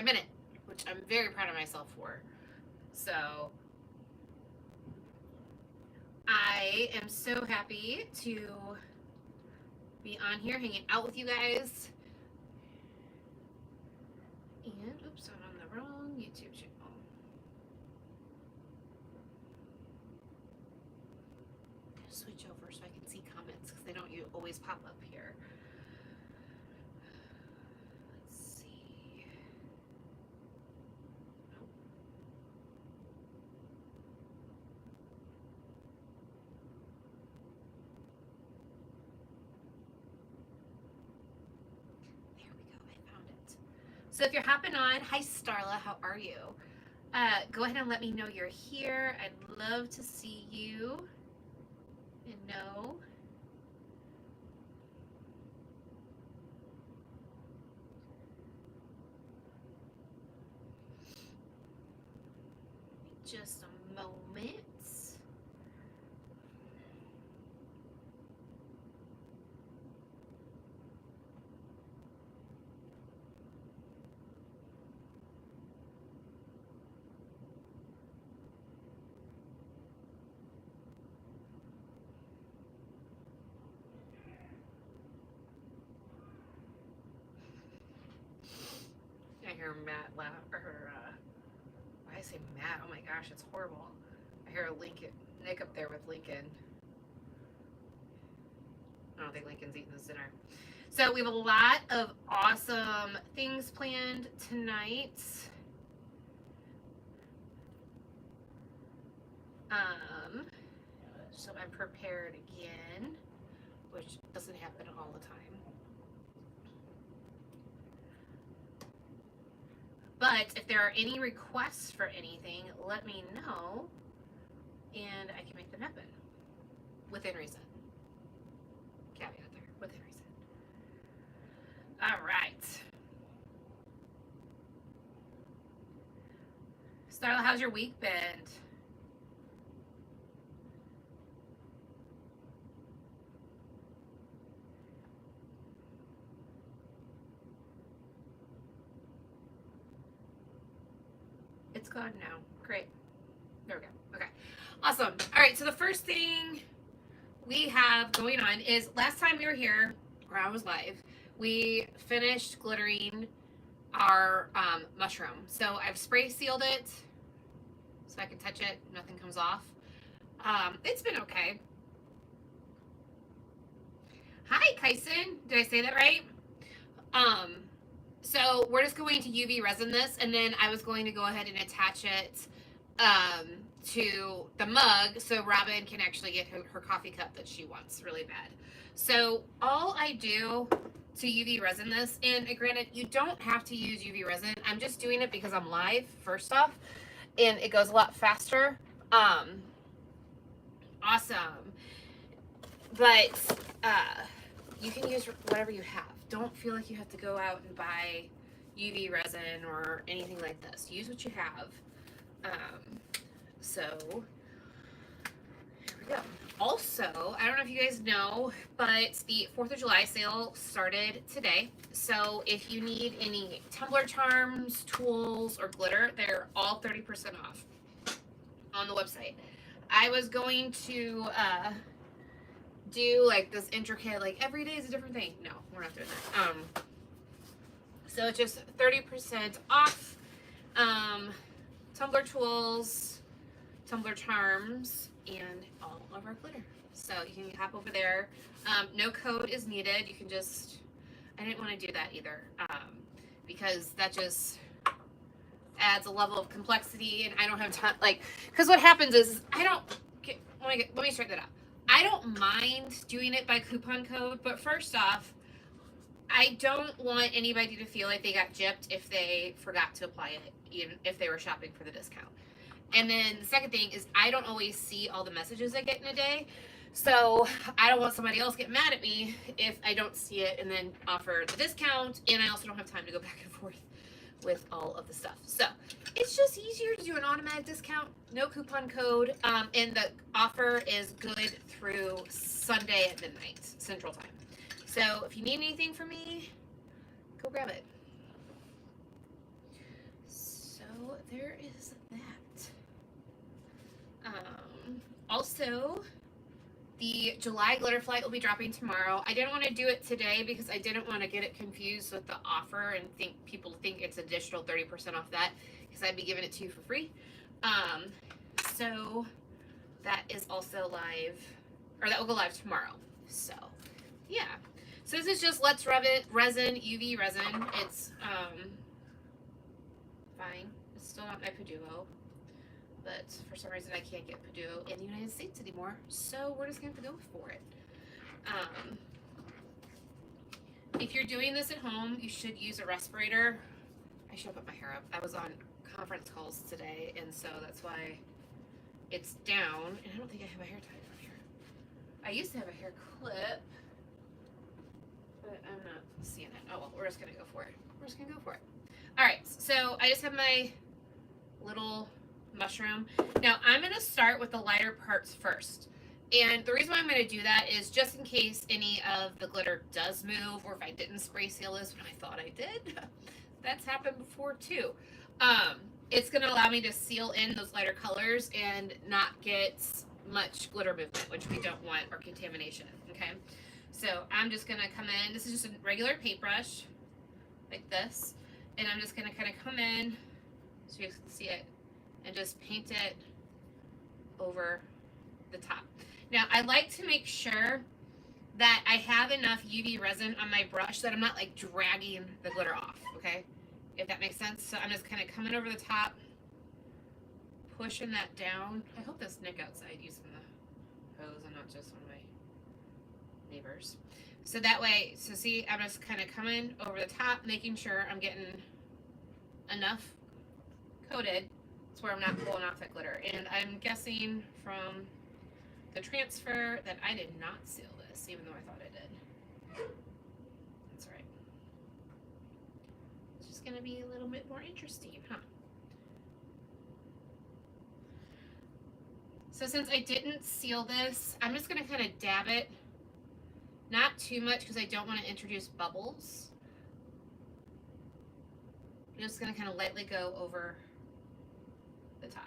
a minute, which I'm very proud of myself for. So I am so happy to be on here hanging out with you guys. And oops, I'm on the wrong YouTube channel. Switch over so I can see comments because they don't always pop up here. Let's see. There we go. I found it. So if you're hopping on, hi Starla, how are you? Go ahead and let me know you're here. I'd love to see you and know. Just a moment. I hear Matt laugh, or why I say Matt? Oh my gosh, it's horrible. I hear Nick up there with Lincoln. I don't think Lincoln's eating his dinner. So we have a lot of awesome things planned tonight. So I'm prepared again, which doesn't happen all the time. But if there are any requests for anything, let me know and I can make them happen within reason. Caveat there, within reason. All right. Starla, how's your week been? It's gone now. Great. There we go. Okay. Awesome. All right. So the first thing we have going on is last time we were here, or I was live, we finished glittering our mushroom. So I've spray sealed it so I can touch it. Nothing comes off. It's been okay. Hi, Kyson. Did I say that right? So we're just going to UV resin this, and then I was going to go ahead and attach it to the mug so Robin can actually get her coffee cup that she wants really bad. So all I do to UV resin this, and granted, you don't have to use UV resin. I'm just doing it because I'm live, first off, and it goes a lot faster. Awesome. But you can use whatever you have. Don't feel like you have to go out and buy UV resin or anything like this. Use what you have. So here we go. Also, I don't know if you guys know, but the 4th of July sale started today. So if you need any Tumbler charms, tools, or glitter, they're all 30% off on the website. I was going to do like this intricate, like every day is a different thing. No, we're not doing that. So it's just 30% off. Tumbler tools, Tumbler charms, and all of our glitter. So you can hop over there. No code is needed. You can just, I didn't want to do that either, because that just adds a level of complexity, and I don't have time, like, because what happens is I don't, let me straighten that out. I don't mind doing it by coupon code, but first off, I don't want anybody to feel like they got gypped if they forgot to apply it, even if they were shopping for the discount. And then the second thing is I don't always see all the messages I get in a day. So I don't want somebody else get mad at me if I don't see it and then offer the discount. And I also don't have time to go back and forth with all of the stuff. So it's just easier to do an automatic discount, no coupon code. And the offer is good through Sunday at midnight, Central Time. So if you need anything from me, go grab it. there is that. Also, the July glitter flight will be dropping tomorrow. I didn't want to do it today because I didn't want to get it confused with the offer and people think it's additional 30% off that, because I'd be giving it to you for free. So that is also live, or that will go live tomorrow. So yeah. So this is just Let's Rub It resin, UV resin. It's fine. It's still not my Paduo, but for some reason I can't get Paduo in the United States anymore, so we're just gonna have to go for it. If you're doing this at home, you should use a respirator. I should have put my hair up. I was on conference calls today, and so that's why it's down, and I don't think I have a hair tie on here. I used to have a hair clip, but I'm not seeing it. Oh well, we're just gonna go for it. All right, so I just have my little mushroom. Now I'm going to start with the lighter parts first. And the reason why I'm going to do that is just in case any of the glitter does move, or if I didn't spray seal this when I thought I did. That's happened before too. It's going to allow me to seal in those lighter colors and not get much glitter movement, which we don't want, or contamination. Okay, so I'm just going to come in. This is just a regular paintbrush like this, and I'm just going to kind of come in so you can see it and just paint it over the top. Now I like to make sure that I have enough UV resin on my brush that I'm not like dragging the glitter off, okay? If that makes sense. So I'm just kind of coming over the top, pushing that down. I hope this Nick outside using the hose and not just one of my neighbors. So that way, so see, I'm just kind of coming over the top, making sure I'm getting enough coated to where I'm not pulling off that glitter. And I'm guessing from the transfer that I did not seal this, even though I thought I did. That's right. It's just going to be a little bit more interesting, huh? So since I didn't seal this, I'm just going to kind of dab it. Not too much because I don't want to introduce bubbles. I'm just going to kind of lightly go over the top.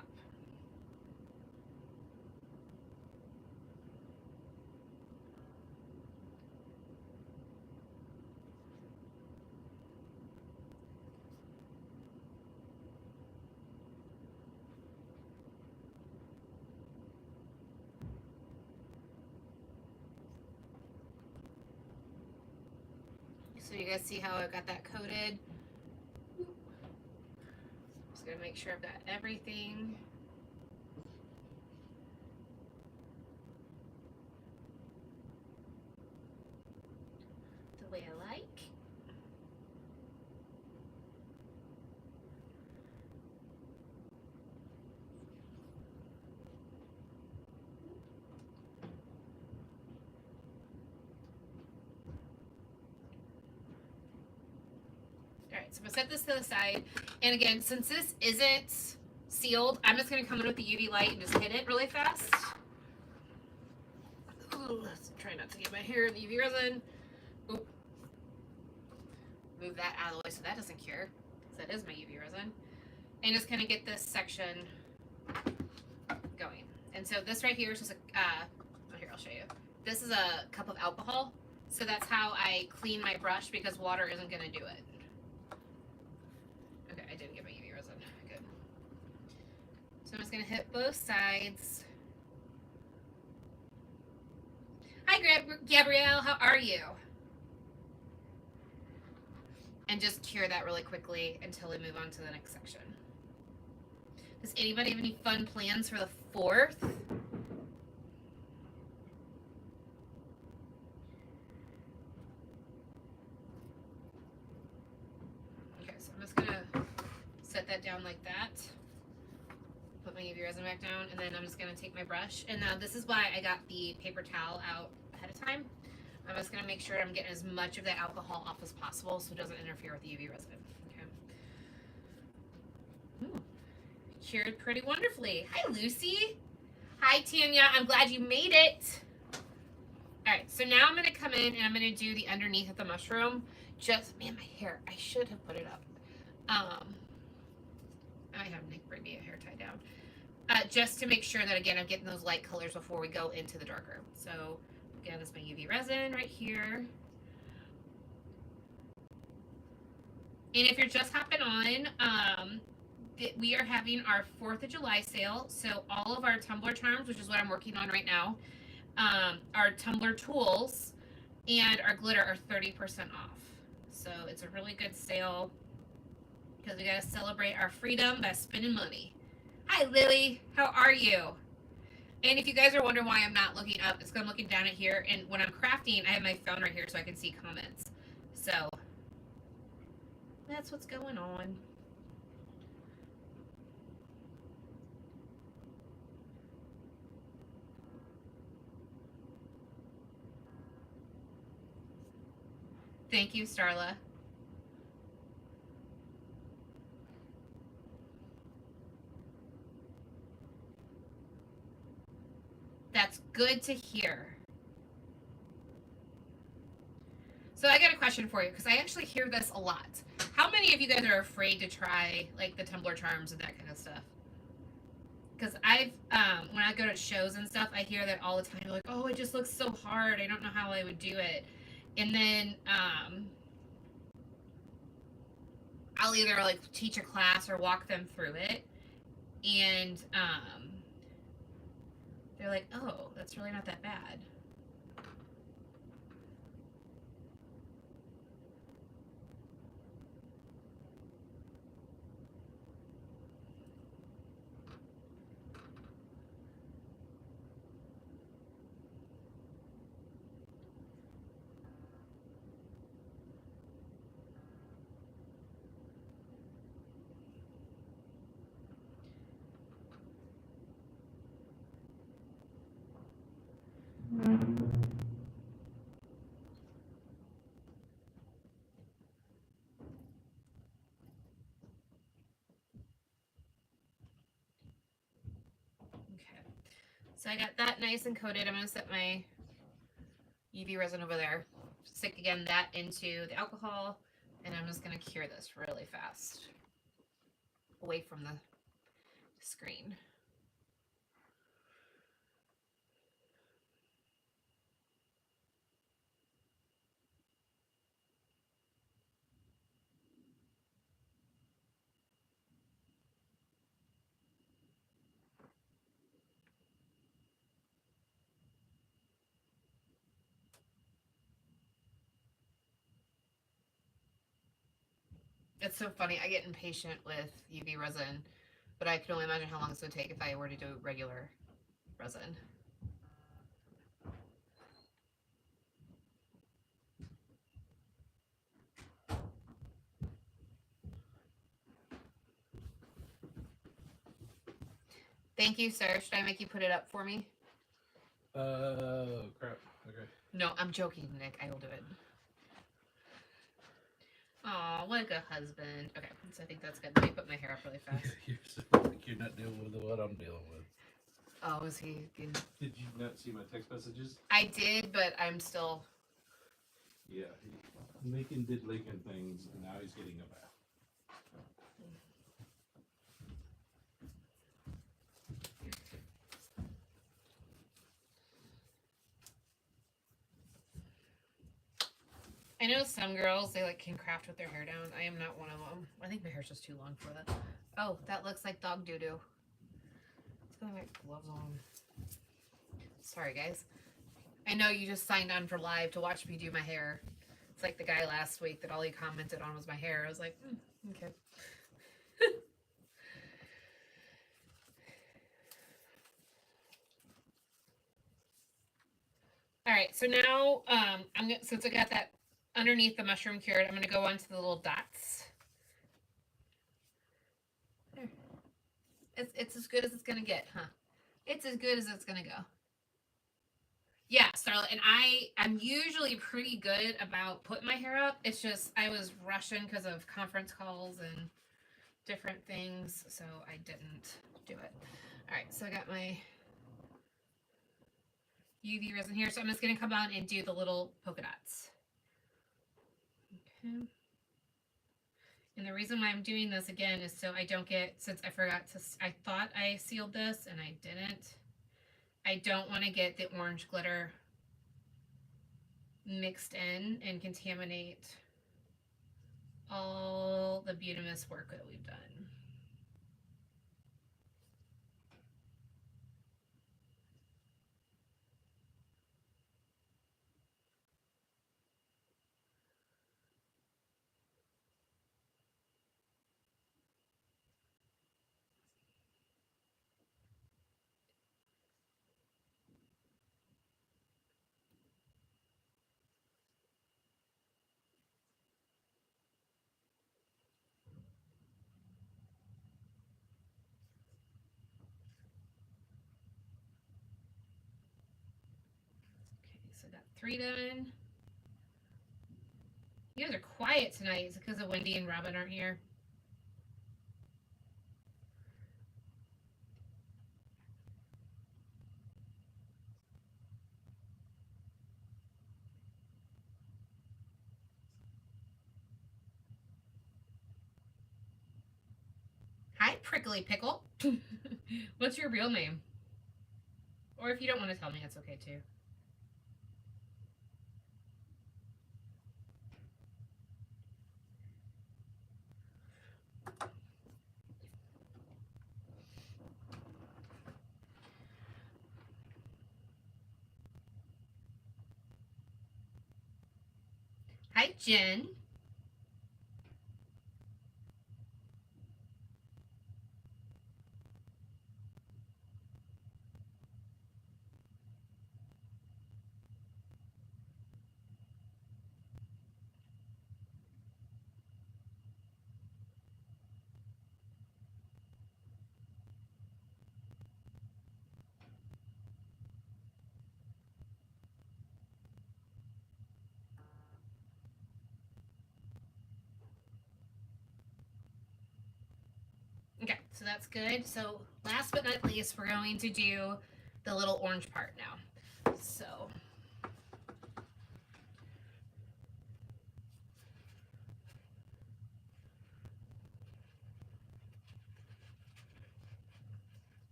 So you guys see how I got that coated? Just gonna make sure I've got everything. The way I like. Alright, so I'm gonna set this to the side. And again, since this isn't sealed, I'm just gonna come in with the UV light and just hit it really fast. Ooh, let's try not to get my hair in the UV resin. Oop. Move that out of the way so that doesn't cure. Because that is my UV resin. And just kind of get this section going. And so this right here is just a, oh here, I'll show you. This is a cup of alcohol. So that's how I clean my brush, because water isn't gonna do it. Okay, I didn't get my UV resin. Good. So I'm just gonna hit both sides. Hi, Gabrielle. How are you? And just cure that really quickly until we move on to the next section. Does anybody have any fun plans for the 4th? Okay, so I'm just gonna set that down like that. Put my UV resin back down, and then I'm just gonna take my brush. And now this is why I got the paper towel out ahead of time. I'm just gonna make sure I'm getting as much of that alcohol off as possible so it doesn't interfere with the UV resin. Okay. Ooh. Cured pretty wonderfully. Hi, Lucy. Hi, Tanya. I'm glad you made it. All right, so now I'm gonna come in and I'm gonna do the underneath of the mushroom. Just, man, my hair. I should have put it up. I have Nick me a hair tie down. Just to make sure that, again, I'm getting those light colors before we go into the darker. So, again, this is my UV resin right here. And if you're just hopping on, we are having our 4th of July sale. So all of our Tumbler charms, which is what I'm working on right now, our Tumbler tools and our glitter are 30% off. So it's a really good sale because we got to celebrate our freedom by spending money. Hi, Lily. How are you? And if you guys are wondering why I'm not looking up, it's because I'm looking down at here. And when I'm crafting, I have my phone right here so I can see comments. So that's what's going on. Thank you, Starla. That's good to hear. So I got a question for you because I actually hear this a lot. How many of you guys are afraid to try like the Tumbler charms and that kind of stuff? Because I've when I go to shows and stuff, I hear that all the time. Like, oh, it just looks so hard. I don't know how I would do it. And then I'll either like teach a class or walk them through it, and they're like, oh, that's really not that bad. Okay, so I got that nice and coated. I'm gonna set my UV resin over there. Stick again that into the alcohol, and I'm just gonna cure this really fast away from the screen. It's so funny. I get impatient with UV resin, but I can only imagine how long this would take if I were to do regular resin. Thank you, sir. Should I make you put it up for me? Crap. Okay. No, I'm joking, Nick. I will do it. Aw, what a good husband. Okay, so I think that's good. Let me put my hair up really fast. You're not dealing with what I'm dealing with. Oh, is he? Did you not see my text messages? I did, but I'm still. Yeah, Lincoln did Lincoln things, and now he's getting a bath. I know some girls, they like can craft with their hair down. I am not one of them. I think my hair's just too long for that. Oh, that looks like dog doo-doo. Let's go get gloves on. Sorry, guys. I know you just signed on for live to watch me do my hair. It's like the guy last week that all he commented on was my hair. I was like, okay. All right, so now I'm gonna, since I got that underneath the mushroom cured, I'm gonna go on to the little dots. There. It's as good as it's gonna get, huh? It's as good as it's gonna go. Yeah, Starlet, and I'm usually pretty good about putting my hair up. It's just I was rushing because of conference calls and different things, so I didn't do it. All right, so I got my UV resin here, so I'm just gonna come on and do the little polka dots. Okay. And the reason why I'm doing this again is so I don't get, since I forgot to, I thought I sealed this and I didn't. I don't want to get the orange glitter mixed in and contaminate all the beautimous work that we've done. Okay, so I got 3 done. You guys are quiet tonight. Is it because of Wendy and Robin aren't here? Hi, Prickly Pickle. What's your real name? Or if you don't want to tell me, it's okay too. Hi, Jen. Okay, so that's good. So last but not least, we're going to do the little orange part now. So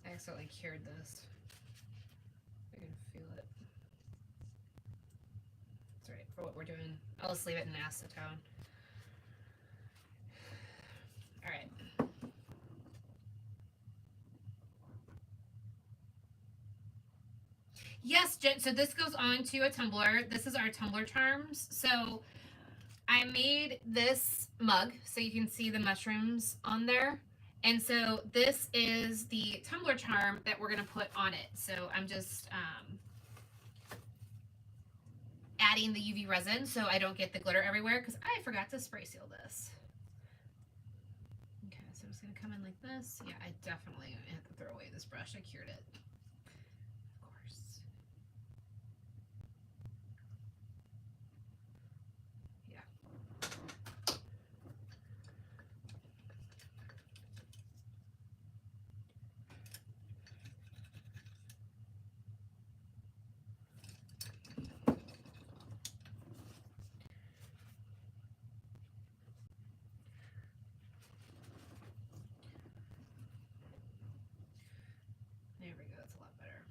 I accidentally cured this. I can feel it. That's right, for what we're doing. I'll just leave it in acetone. Alright. Yes, Jen, so this goes on to a tumbler. This is our tumbler charms. So I made this mug so you can see the mushrooms on there. And so this is the tumbler charm that we're going to put on it. So I'm just adding the UV resin so I don't get the glitter everywhere because I forgot to spray seal this. Okay, so I'm just going to come in like this. Yeah, I definitely have to throw away this brush. I cured it. Of course. There we go, that's a lot better.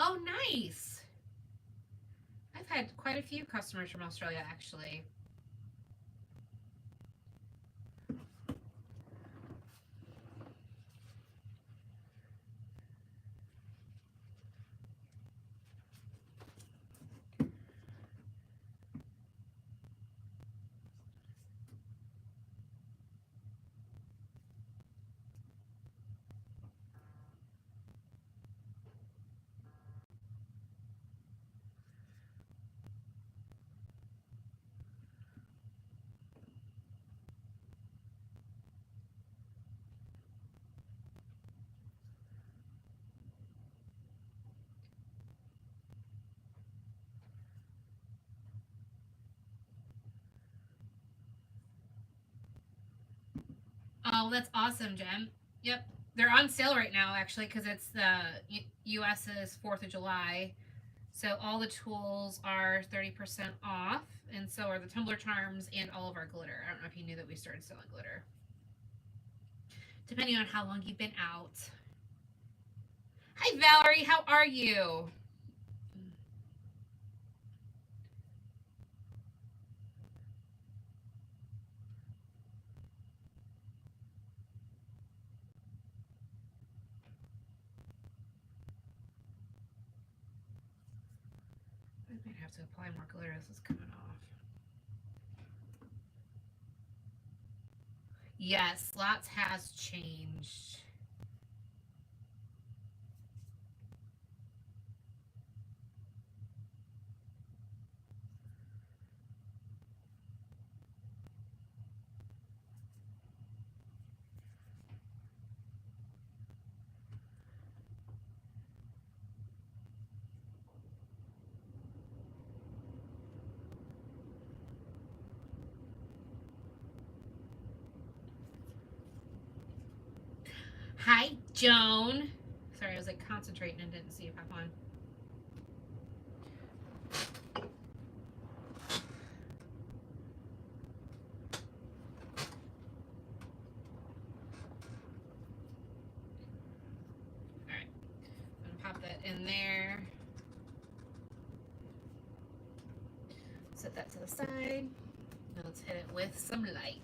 Oh, nice! I've had quite a few customers from Australia, actually. Oh, that's awesome, Jen. Yep. They're on sale right now, actually, because it's the U.S.'s 4th of July. So all the tools are 30% off, and so are the Tumbler charms and all of our glitter. I don't know if you knew that we started selling glitter. Depending on how long you've been out. Hi, Valerie. How are you? I might have to apply more glitter. This is coming off. Yes, lots has changed. Hi, Joan. Sorry, I was like concentrating and didn't see you pop on. Alright, I'm gonna pop that in there. Set that to the side. Now let's hit it with some light.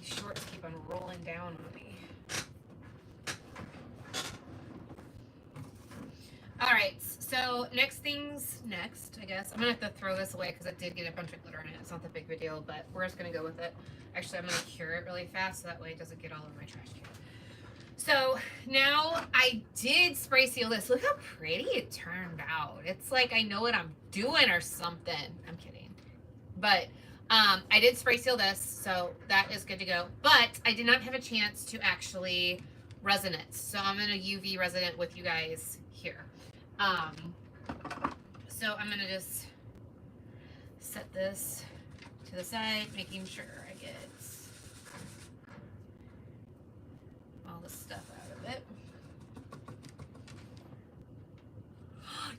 These shorts keep on rolling down on me. Alright, so next, I guess. I'm gonna have to throw this away because it did get a bunch of glitter in it. It's not that big of a deal, but we're just gonna go with it. Actually, I'm gonna cure it really fast so that way it doesn't get all over my trash can. So now I did spray seal this. Look how pretty it turned out. It's like I know what I'm doing or something. I'm kidding. But I did spray seal this, so that is good to go. But I did not have a chance to actually resin it. So I'm gonna UV resin it with you guys here. So I'm gonna just set this to the side, making sure I get all the stuff out of it.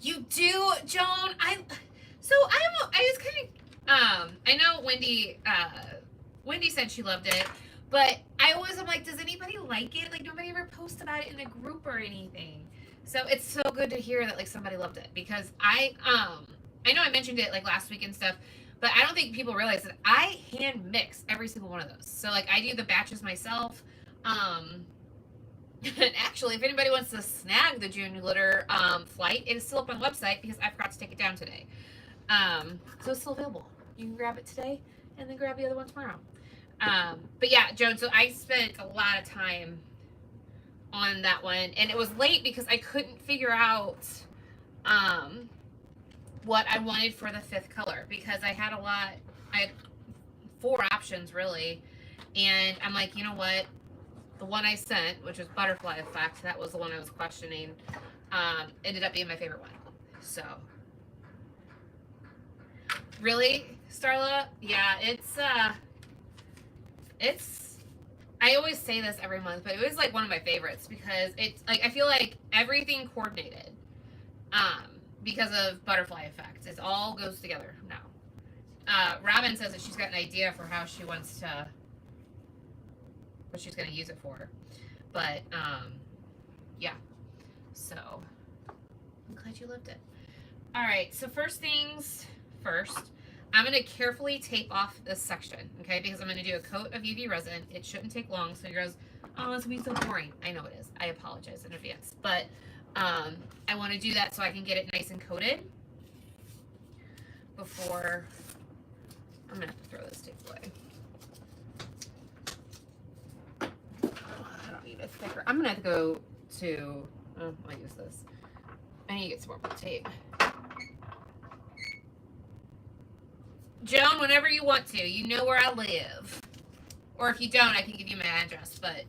You do, Joan? I was kind of I know Wendy said she loved it, but I always am like, does anybody like it? Like nobody ever posts about it in the group or anything. So it's so good to hear that like somebody loved it, because I know I mentioned it like last week and stuff, but I don't think people realize that I hand mix every single one of those. So like I do the batches myself. Actually, if anybody wants to snag the June glitter flight, it is still up on the website because I forgot to take it down today. So it's still available. You can grab it today and then grab the other one tomorrow. But yeah, Joan, so I spent a lot of time on that one, and it was late because I couldn't figure out what I wanted for the 5th color, because I had 4 options really, and I'm like, you know what, the one I sent, which was Butterfly Effect, that was the one I was questioning, ended up being my favorite one. So really, Starla, yeah, it's I always say this every month, but it was like one of my favorites because it's like I feel like everything coordinated because of Butterfly Effect. It all goes together now. Robin says that she's got an idea for how she wants to, what she's going to use it for. But yeah, so I'm glad you loved it. All right, so first things first, I'm going to carefully tape off this section, okay? Because I'm going to do a coat of UV resin. It shouldn't take long. So you guys, oh, it's going to be so boring. I know it is. I apologize in advance. But I want to do that so I can get it nice and coated before I'm going to have to throw this tape away. I don't need a thicker. I'm going to have to go to, oh, I'll use this. I need to get some more tape. Joan, whenever you want to, you know where I live. Or if you don't, I can give you my address, but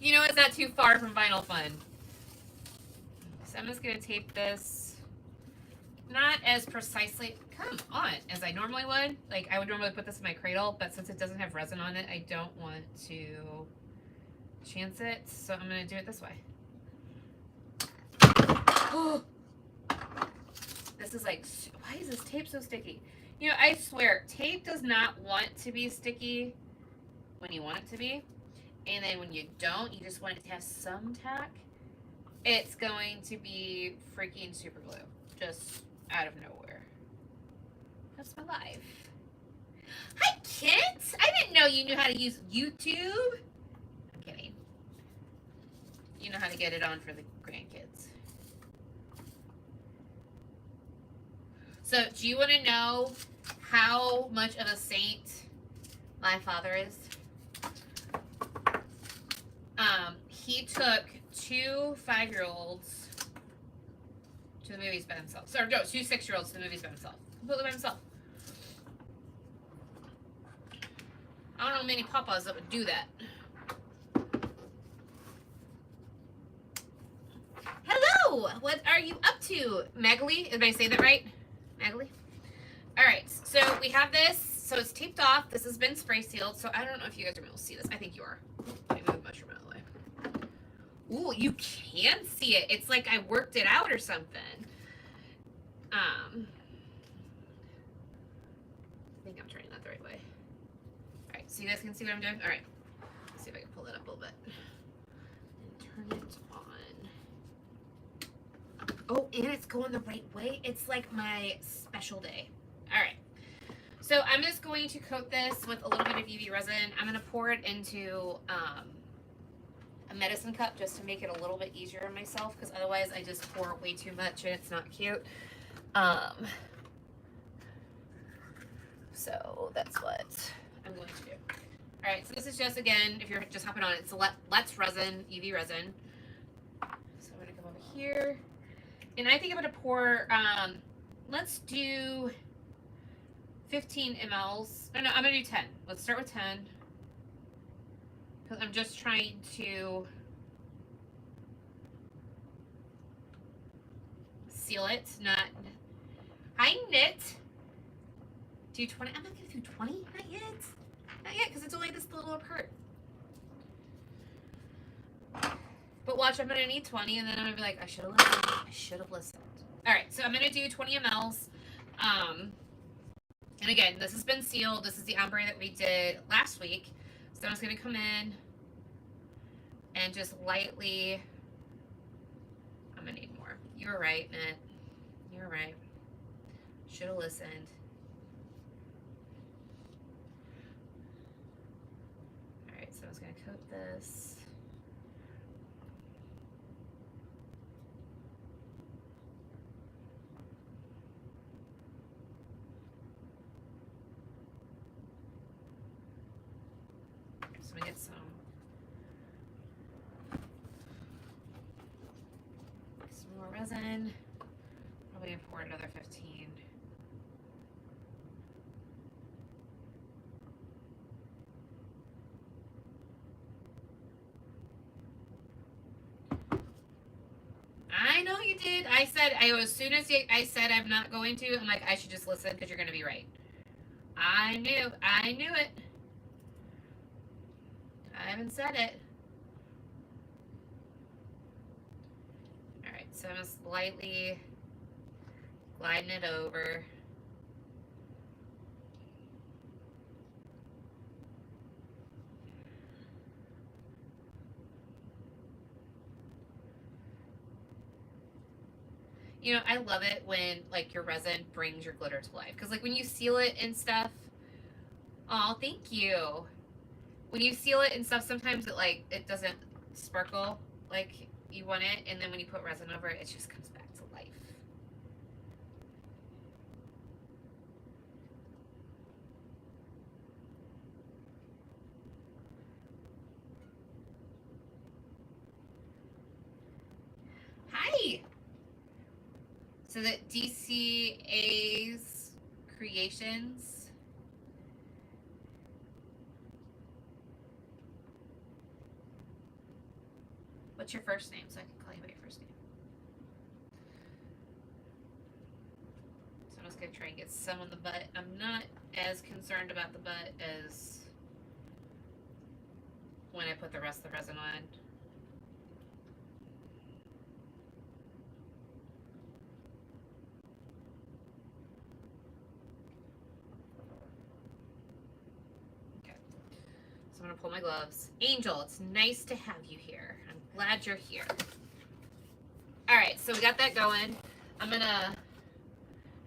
you know it's not too far from Vinyl Fun. So I'm just gonna tape this not as precisely, come on, as I normally would. Like I would normally put this in my cradle, but since it doesn't have resin on it, I don't want to chance it, so I'm gonna do it this way. Oh. This is like, why is this tape so sticky? You know, I swear, tape does not want to be sticky when you want it to be. And then when you don't, you just want it to have some tack. It's going to be freaking super glue. Just out of nowhere. That's my life. Hi, Kit! I didn't know you knew how to use YouTube. I'm kidding. You know how to get it on for the grandkids. So, do you want to know how much of a saint my father is? He took 2 5-year-olds to the movies by themselves. Or no, 2 6-year-olds to the movies by themselves. Completely by himself. I don't know many papas that would do that. Hello! What are you up to, Magali? Did I say that right? Magali? Alright, so we have this. So it's taped off. This has been spray sealed. So I don't know if you guys are able to see this. I think you are. Let me move the mushroom out of the way. Ooh, you can see it. It's like I worked it out or something. I think I'm turning that the right way. Alright, so you guys can see what I'm doing? Alright. Let's see if I can pull that up a little bit. And turn it on. Oh, and it's going the right way. It's like my special day. Alright. So I'm just going to coat this with a little bit of UV resin. I'm going to pour it into a medicine cup just to make it a little bit easier on myself, because otherwise I just pour way too much and it's not cute. So that's what I'm going to do. All right, so this is just, again, if you're just hopping on, it's Let's Resin, UV resin. So I'm going to come over here. And I think I'm going to pour, let's do 15 mLs. Oh, no, I'm going to do 10. Let's start with 10. Because I'm just trying to seal it, not... Hi, Knit. Do 20. I'm not going to do 20. Not yet. Not yet, because it's only this little part. But watch, I'm going to need 20, and then I'm going to be like, I should have listened. I should have listened. All right, so I'm going to do 20 mLs. And again, this has been sealed. This is the ombre that we did last week. So I'm just going to come in and just lightly... I'm going to need more. You were right, Knit. You were right. Should have listened. Alright, so I was going to coat this. So I'm going to get some more resin. Probably gonna pour another 15. I know you did. I said, as soon as I said I'm not going to, I'm like, I should just listen because you're gonna be right. I knew it. I haven't said it. Alright, so I'm just lightly gliding it over. You know, I love it when like your resin brings your glitter to life. Because like when you seal it and stuff, oh, thank you. When you seal it and stuff, sometimes it doesn't sparkle like you want it, and then when you put resin over it, it just comes back to life. Hi. So that DCA's Creations. What's your first name so I can call you by your first name? So I'm just gonna try and get some on the butt. I'm not as concerned about the butt as when I put the rest of the resin on. Okay. So I'm gonna pull my gloves. Angel, it's nice to have you here. I'm glad you're here. All right, so we got that going. I'm gonna.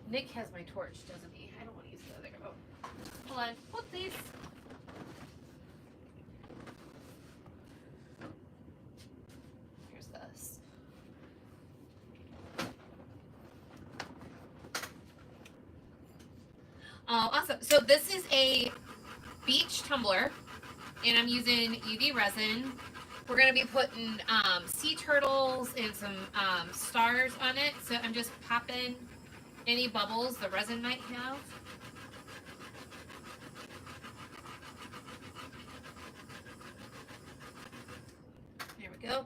Nick has my torch, doesn't he? I don't want to use the other. Oh, hold on. Hold please. Here's this. Oh, awesome. So this is a beach tumbler, and I'm using UV resin. We're going to be putting sea turtles and some stars on it. So I'm just popping any bubbles the resin might have. There we go.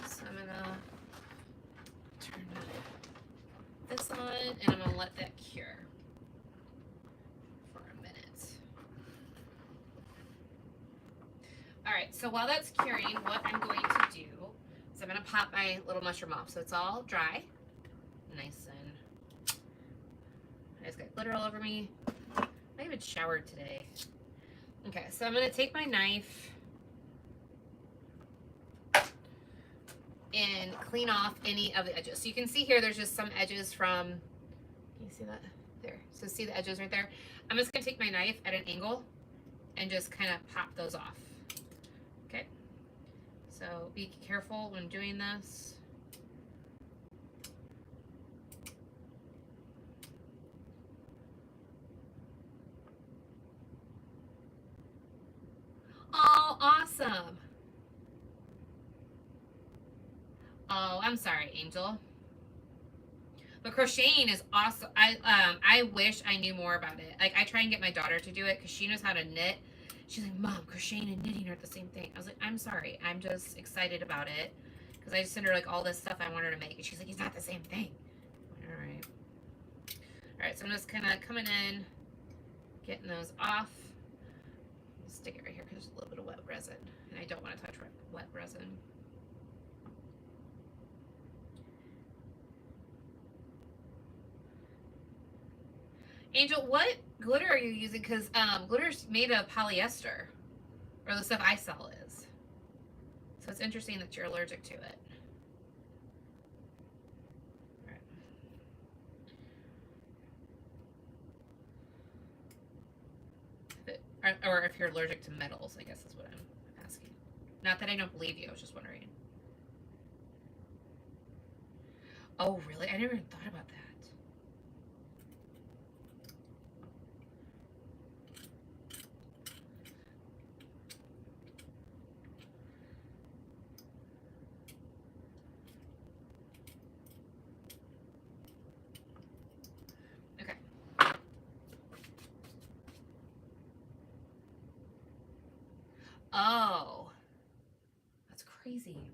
So I'm going to turn this on, and I'm going to let that cure for a minute. All right, so while that's curing, what I'm going to do is I'm going to pop my little mushroom off. So it's all dry, nice, and I just got glitter all over me. I even showered today. Okay, so I'm going to take my knife and clean off any of the edges. So you can see here, there's just some edges from, can you see that? There. So see the edges right there? I'm just going to take my knife at an angle and just kind of pop those off. Okay. So be careful when doing this. Oh, awesome. Oh, I'm sorry, Angel. But crocheting is awesome. I wish I knew more about it. Like I try and get my daughter to do it because she knows how to knit. She's like, Mom, crocheting and knitting are the same thing. I was like, I'm sorry. I'm just excited about it because I just sent her like all this stuff I want her to make, and she's like, it's not the same thing. All right. All right. So I'm just kind of coming in, getting those off. I'll stick it right here because there's a little bit of wet resin, and I don't want to touch wet resin. Angel, what glitter are you using? Because glitter's made of polyester, or the stuff I sell is. So it's interesting that you're allergic to it. Right. Or if you're allergic to metals, I guess is what I'm asking. Not that I don't believe you, I was just wondering. Oh, really? I never even thought about that. Oh, that's crazy.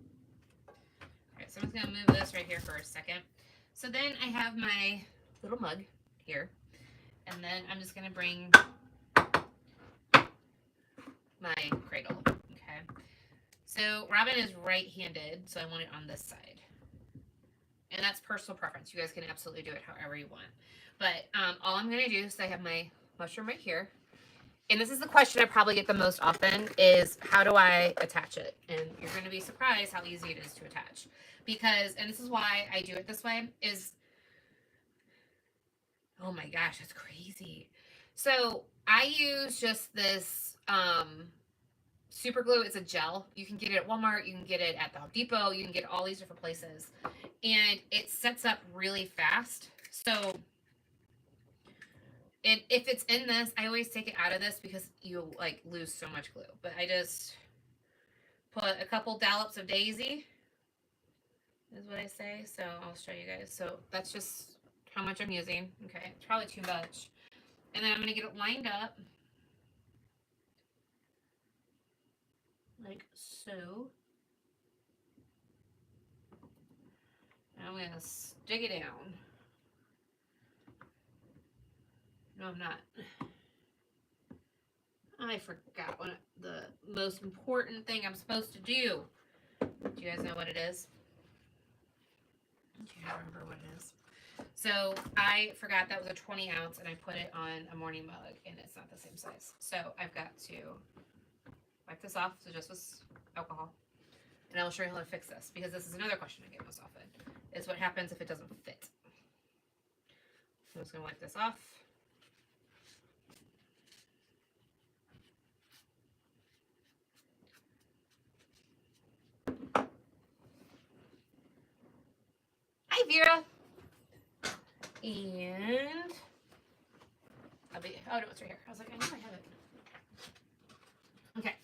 Okay, so I'm just gonna move this right here for a second. So then I have my little mug here, and then I'm just gonna bring my cradle. Okay. So Robin is right-handed, so I want it on this side. And that's personal preference. You guys can absolutely do it however you want. But all I'm going to do is I have my mushroom right here. And this is the question I probably get the most often is how do I attach it? And you're going to be surprised how easy it is to attach. Because, and this is why I do it this way, is, oh my gosh, that's crazy. So I use just this super glue. It's a gel. You can get it at Walmart. You can get it at the Home Depot. You can get it all these different places. And it sets up really fast. So and if it's in this, I always take it out of this because you like lose so much glue. But I just put a couple dollops of daisy is what I say. So I'll show you guys. So that's just how much I'm using. Okay, it's probably too much. And then I'm going to get it lined up. Like so. And I'm going to stick it down. No, I'm not. I forgot what the most important thing I'm supposed to do. Do you guys know what it is? Do you remember what it is? So I forgot that was a 20 ounce and I put it on a morning mug and it's not the same size. So I've got to wipe this off, so just with alcohol. And I will show you how to fix this because this is another question I get most often. Is what happens if it doesn't fit. So I'm just going to wipe this off. Hi, Vera. And I'll be, oh no, it's right here. I was like, I know I have it. Okay,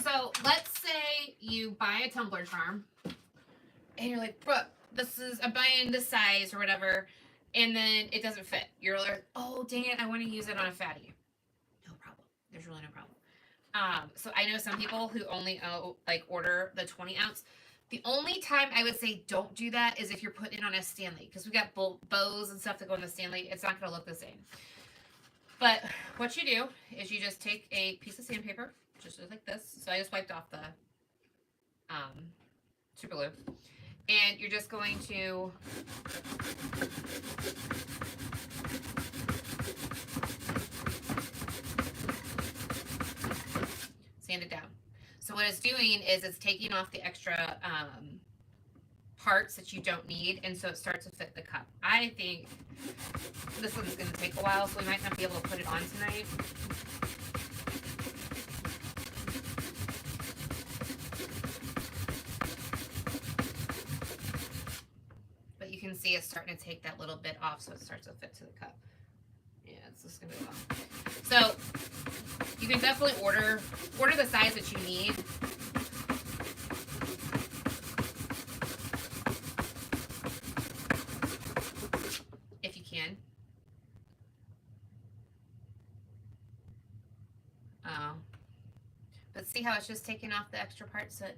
so let's say you buy a tumbler charm and you're like, Brooke, I'm buying this size or whatever, and then it doesn't fit. You're like, oh, dang it, I want to use it on a fatty. No problem. There's really no problem. So I know some people who only order the 20 ounce. The only time I would say don't do that is if you're putting it on a Stanley, because we got bows and stuff that go in the Stanley. It's not going to look the same. But what you do is you just take a piece of sandpaper, just like this. So I just wiped off the super glue. And you're just going to sand it down. So what it's doing is it's taking off the extra parts that you don't need, and so it starts to fit the cup. I think this one's going to take a while, so we might not be able to put it on tonight. But you can see it's starting to take that little bit off, so it starts to fit to the cup. Yeah, it's just going to be off. So you can definitely order the size that you need. If you can. But see how it's just taking off the extra parts to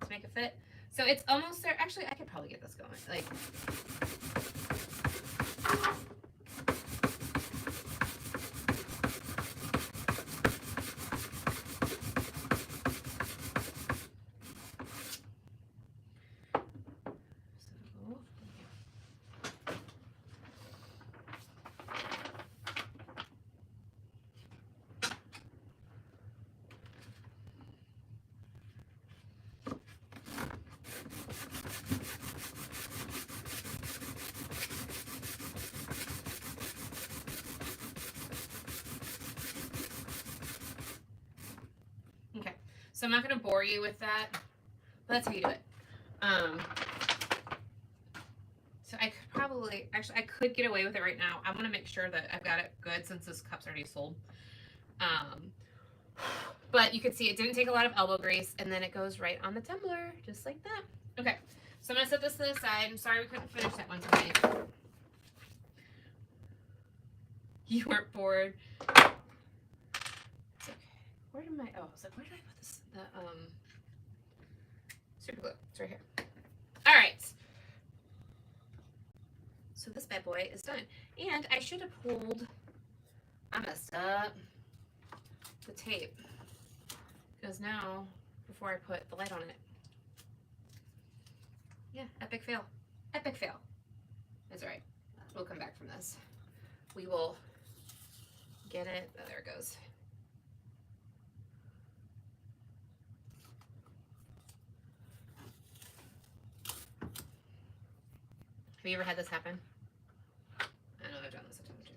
make it fit? So it's almost there. Actually, I could probably get this going. Like, okay, so I'm not going to bore you with that, but that's how you do it. So I could probably, actually, I could get away with it right now. I want to make sure that I've got it good since this cup's already sold. But you can see it didn't take a lot of elbow grease, and then it goes right on the tumbler, just like that. Okay, so I'm going to set this to the side. I'm sorry we couldn't finish that one tonight. You weren't bored. It's okay. Where did I was like, where did I put this? The super glue. It's right here. All right. So this bad boy is done. And I should have pulled, I messed up, the tape. Because now, before I put the light on it. Yeah, epic fail. Epic fail. It's all right. We'll come back from this. We will get it. Oh, there it goes. Have you ever had this happen? I know I've done this a time or two.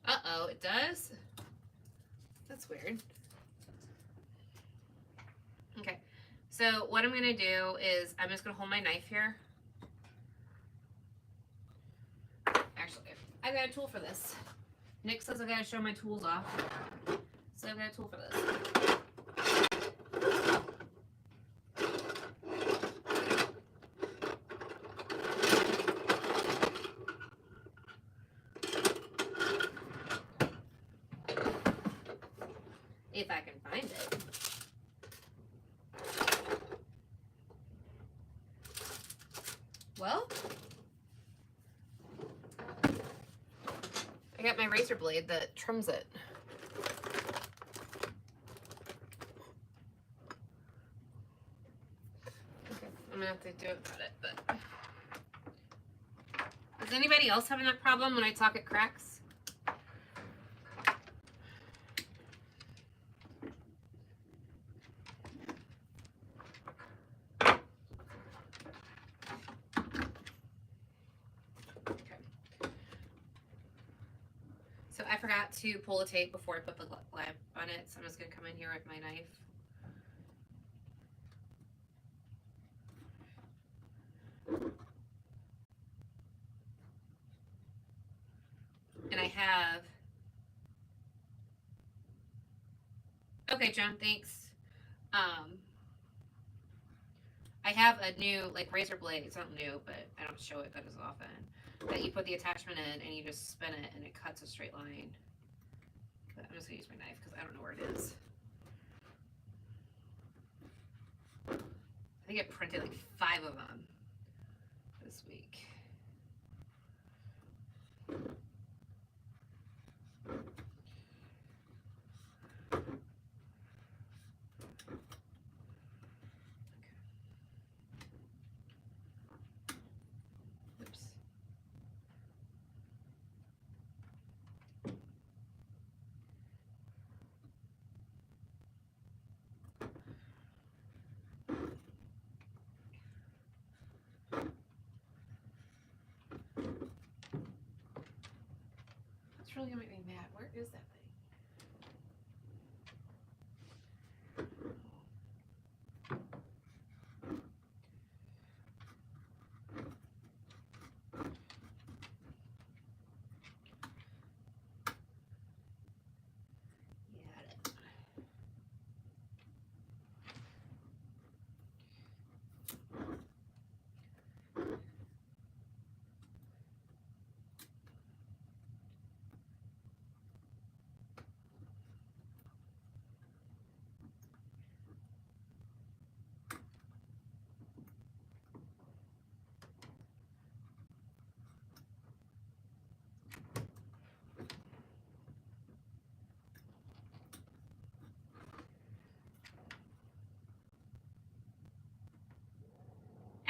Uh-oh, it does? That's weird. Okay, so what I'm gonna do is I'm just gonna hold my knife here. Actually, I got a tool for this. Nick says I gotta show my tools off, so I've got a tool for this. If I can find it. Well, I got my razor blade that trims it. Okay, I'm gonna have to do it without it, but. Is anybody else having that problem when I talk it cracks? So I forgot to pull the tape before I put the lamp on it, so I'm just gonna come in here with my knife. And I have, okay, Joan, thanks. I have a new, like, razor blade. It's not new, but I don't show it that as often. That you put the attachment in and you just spin it and it cuts a straight line. But I'm just gonna use my knife because I don't know where it is. I think I printed like 5 of them this week. Oops. It's really gonna make me mad. Where is that thing?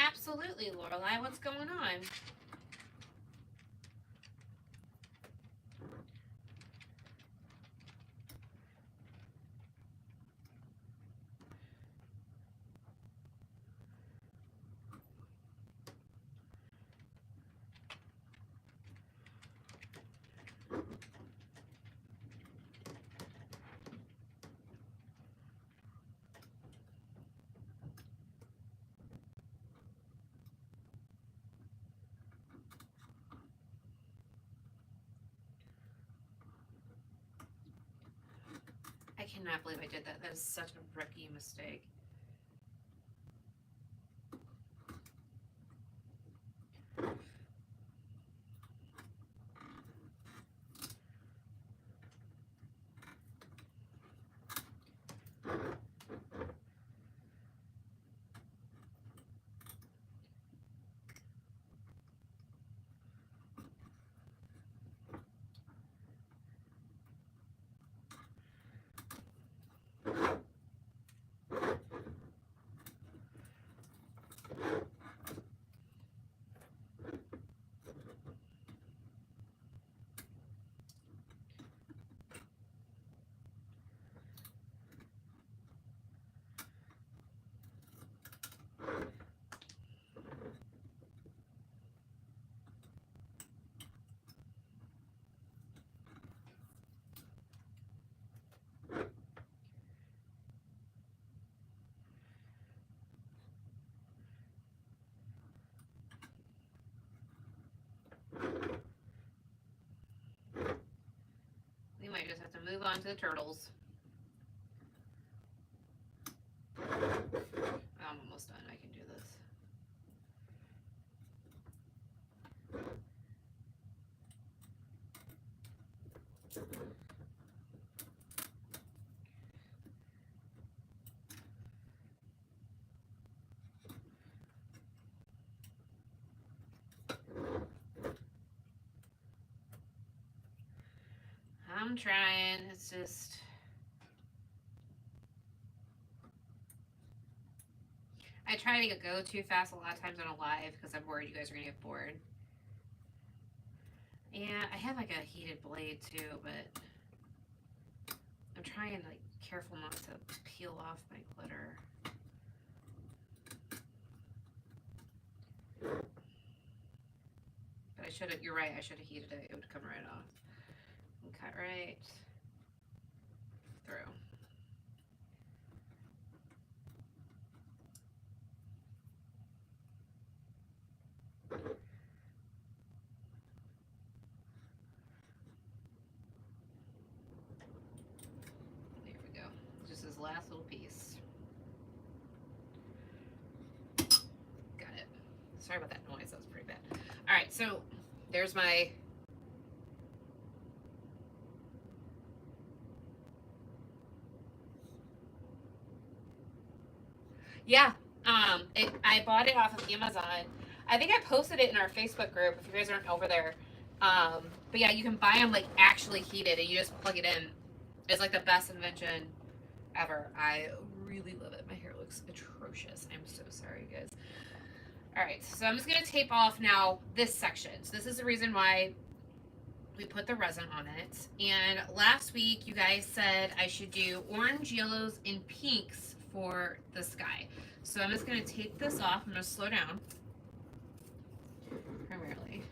Absolutely, Lorelai. What's going on? I cannot believe I did that. That is such a rookie mistake. I just have to move on to the turtles. I'm almost done. I can do this. I'm trying. It's just... I try to go too fast a lot of times on a live because I'm worried you guys are going to get bored. Yeah, I have like a heated blade too, but I'm trying like careful not to peel off my glitter. But I should have, you're right, I should have heated it. It would come right off. And cut right through. There we go. Just this last little piece. Got it. Sorry about that noise, that was pretty bad. All right, so there's my yeah. I bought it off of Amazon. I think I posted it in our Facebook group if you guys aren't over there. But yeah, you can buy them like actually heated and you just plug it in. It's like the best invention ever. I really love it. My hair looks atrocious. I'm so sorry, guys. All right, so I'm just gonna tape off now this section. So this is the reason why we put the resin on it. And last week you guys said I should do orange, yellows, and pinks for the sky. So I'm just gonna tape this off. I'm gonna slow down primarily.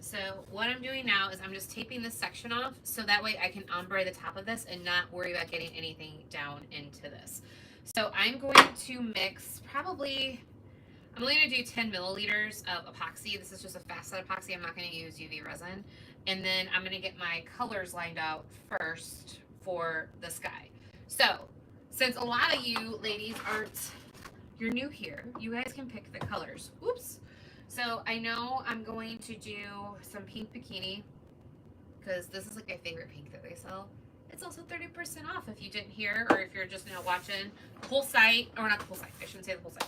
So what I'm doing now is I'm just taping this section off so that way I can ombre the top of this and not worry about getting anything down into this. So I'm going to mix probably, I'm only going to do 10 milliliters of epoxy. This is just a fast set epoxy. I'm not going to use UV resin. And then I'm going to get my colors lined out first for the sky. So since a lot of you ladies you're new here, you guys can pick the colors. Oops. So I know I'm going to do some pink bikini because this is like my favorite pink that they sell. It's also 30% off if you didn't hear or if you're just watching the whole site, or not the whole site, I shouldn't say the whole site.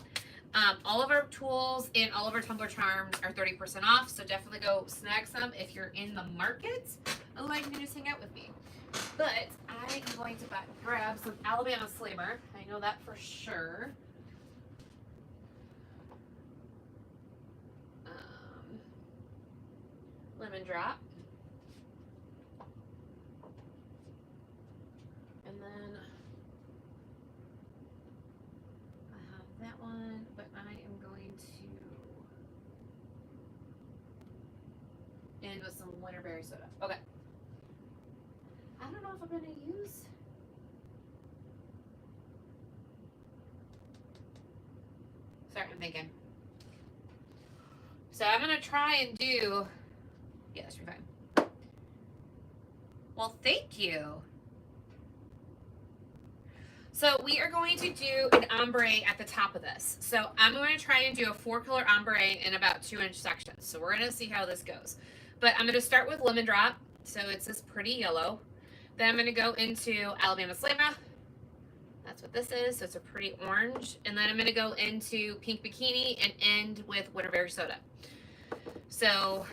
All of our tools and all of our Tumbler charms are 30% off, so definitely go snag some if you're in the market. Otherwise, you can just hang out with me. But I am going to grab some Alabama Slammer. I know that for sure. Lemon drop. And then I have that one, but I am going to end with some winterberry soda. Okay. I don't know if I'm going to use. Sorry, I'm thinking. So I'm going to try and do. Yeah, that should be fine. Well, thank you. So we are going to do an ombre at the top of this. So I'm going to try and do a 4-color ombre in about 2-inch sections. So we're going to see how this goes. But I'm going to start with lemon drop. So it's this pretty yellow. Then I'm going to go into Alabama Slammer. That's what this is. So it's a pretty orange. And then I'm going to go into pink bikini and end with winterberry soda. So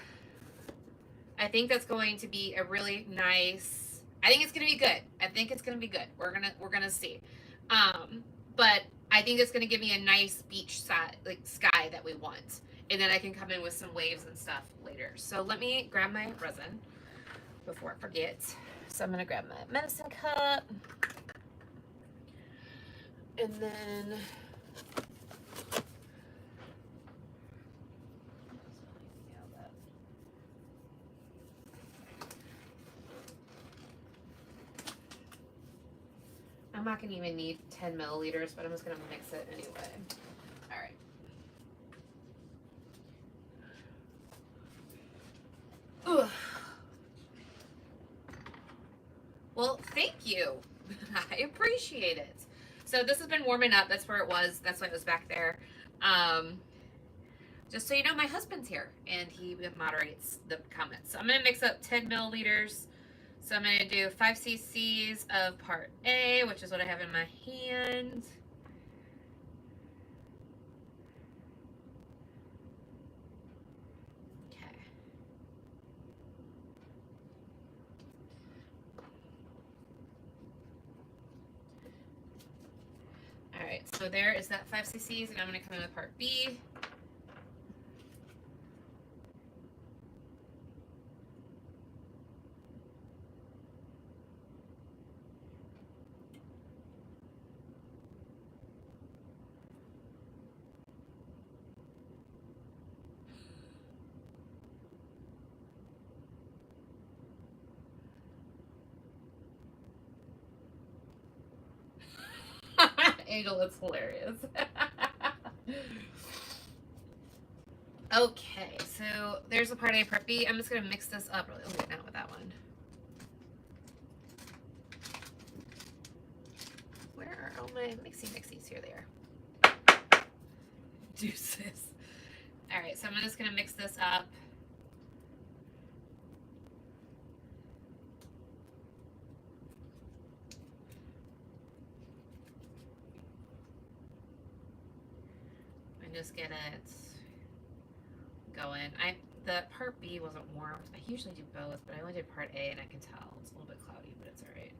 I think that's going to be a really nice, I think it's going to be good. I think it's going to be good. We're going to see. But I think it's going to give me a nice beach side, like sky that we want. And then I can come in with some waves and stuff later. So let me grab my resin before I forget. So I'm going to grab my medicine cup. And then I'm not going to even need 10 milliliters, but I'm just going to mix it anyway. All right. Ugh. Well, thank you. I appreciate it. So this has been warming up. That's where it was. That's why it was back there. Just so you know, my husband's here, and he moderates the comments. So I'm going to mix up 10 milliliters. So I'm going to do 5 cc's of part A, which is what I have in my hand. Okay. All right, so there is that 5 cc's, and I'm going to come in with part B. Angel, it's hilarious. Okay, so there's the part A, part B. I'm just going to mix this up really. Okay, not with that one. Where are all my mixies? Here they are. Deuces. All right, so I'm just going to mix this up. And just get it going. The part B wasn't warmed. I usually do both, but I only did part A, and I can tell it's a little bit cloudy, but it's all right.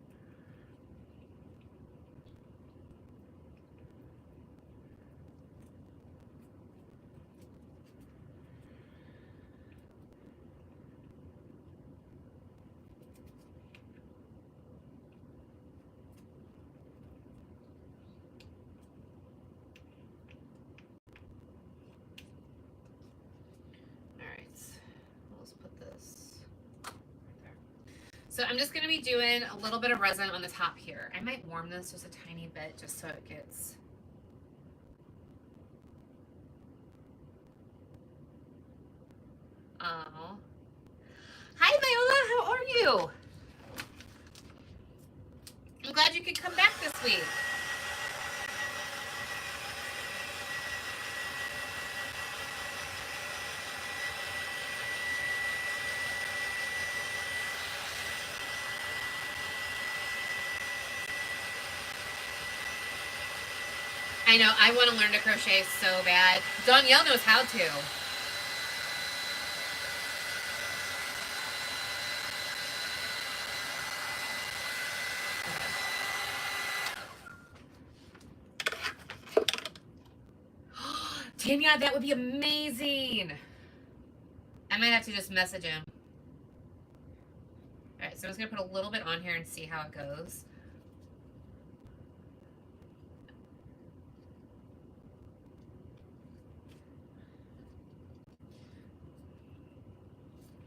So I'm just going to be doing a little bit of resin on the top here. I might warm this just a tiny bit just so it gets... Oh. Hi, Viola. How are you? I'm glad you could come back this week. I know, I want to learn to crochet so bad. Danielle knows how to. Tanya, that would be amazing. I might have to just message him. All right, so I'm just going to put a little bit on here and see how it goes.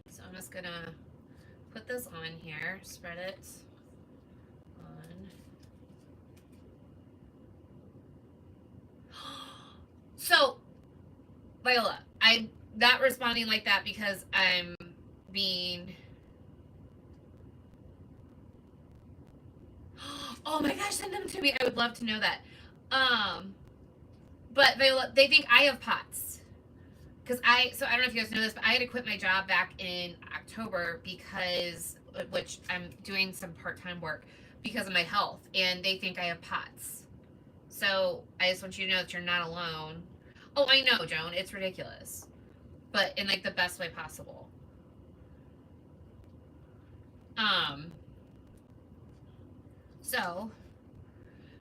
So I'm just going to put this on here, spread it on. So, Viola, I'm not responding like that because I'm being... Oh my gosh, send them to me. I would love to know that. But Viola, they think I have POTS. So I don't know if you guys know this, but I had to quit my job back in October because, which I'm doing some part-time work because of my health, and they think I have POTS. So I just want you to know that you're not alone. Oh, I know, Joan, it's ridiculous, but in like the best way possible. So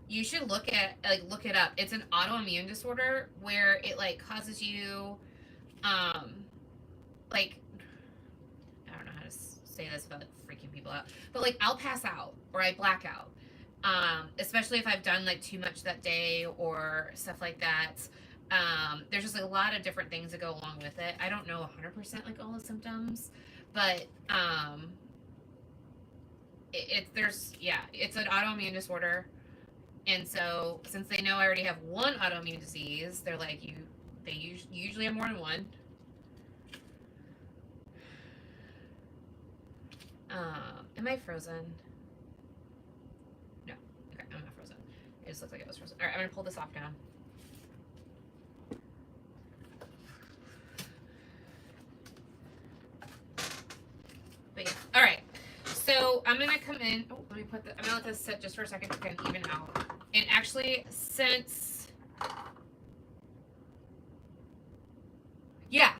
you should look it up. It's an autoimmune disorder where it like causes you, like, I don't know how to say this without freaking people out, but like I'll pass out or I black out, especially if I've done like too much that day or stuff like that. There's just like, a lot of different things that go along with it. I don't know 100% like all the symptoms, but it's an autoimmune disorder. And so since they know I already have one autoimmune disease, they're like, they usually have more than one. Am I frozen? No. Okay, I'm not frozen. It just looks like it was frozen. All right, I'm gonna pull this off now. But yeah. All right. So I'm gonna come in. Oh, let me put the. I'm gonna let this sit just for a second to kind of even out. And actually, since yeah,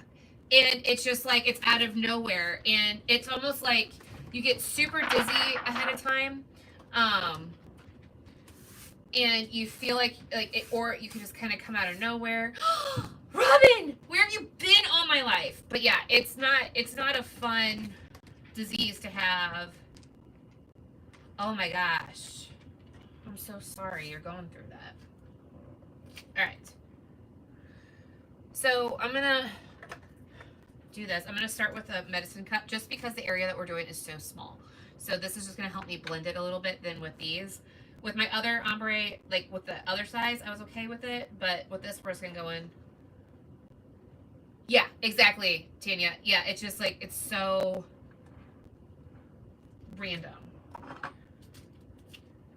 and it's just like it's out of nowhere, and it's almost like you get super dizzy ahead of time, and you feel like it, or you can just kind of come out of nowhere. Robin, where have you been all my life? But yeah, it's not a fun disease to have. Oh my gosh, I'm so sorry you're going through that. All right, so I'm gonna do this. I'm gonna start with a medicine cup just because the area that we're doing is so small. So this is just gonna help me blend it a little bit than with these. With my other ombre, like with the other size, I was okay with it, but with this, we're just gonna go in. Yeah, exactly, Tanya. Yeah, it's just like, it's so random.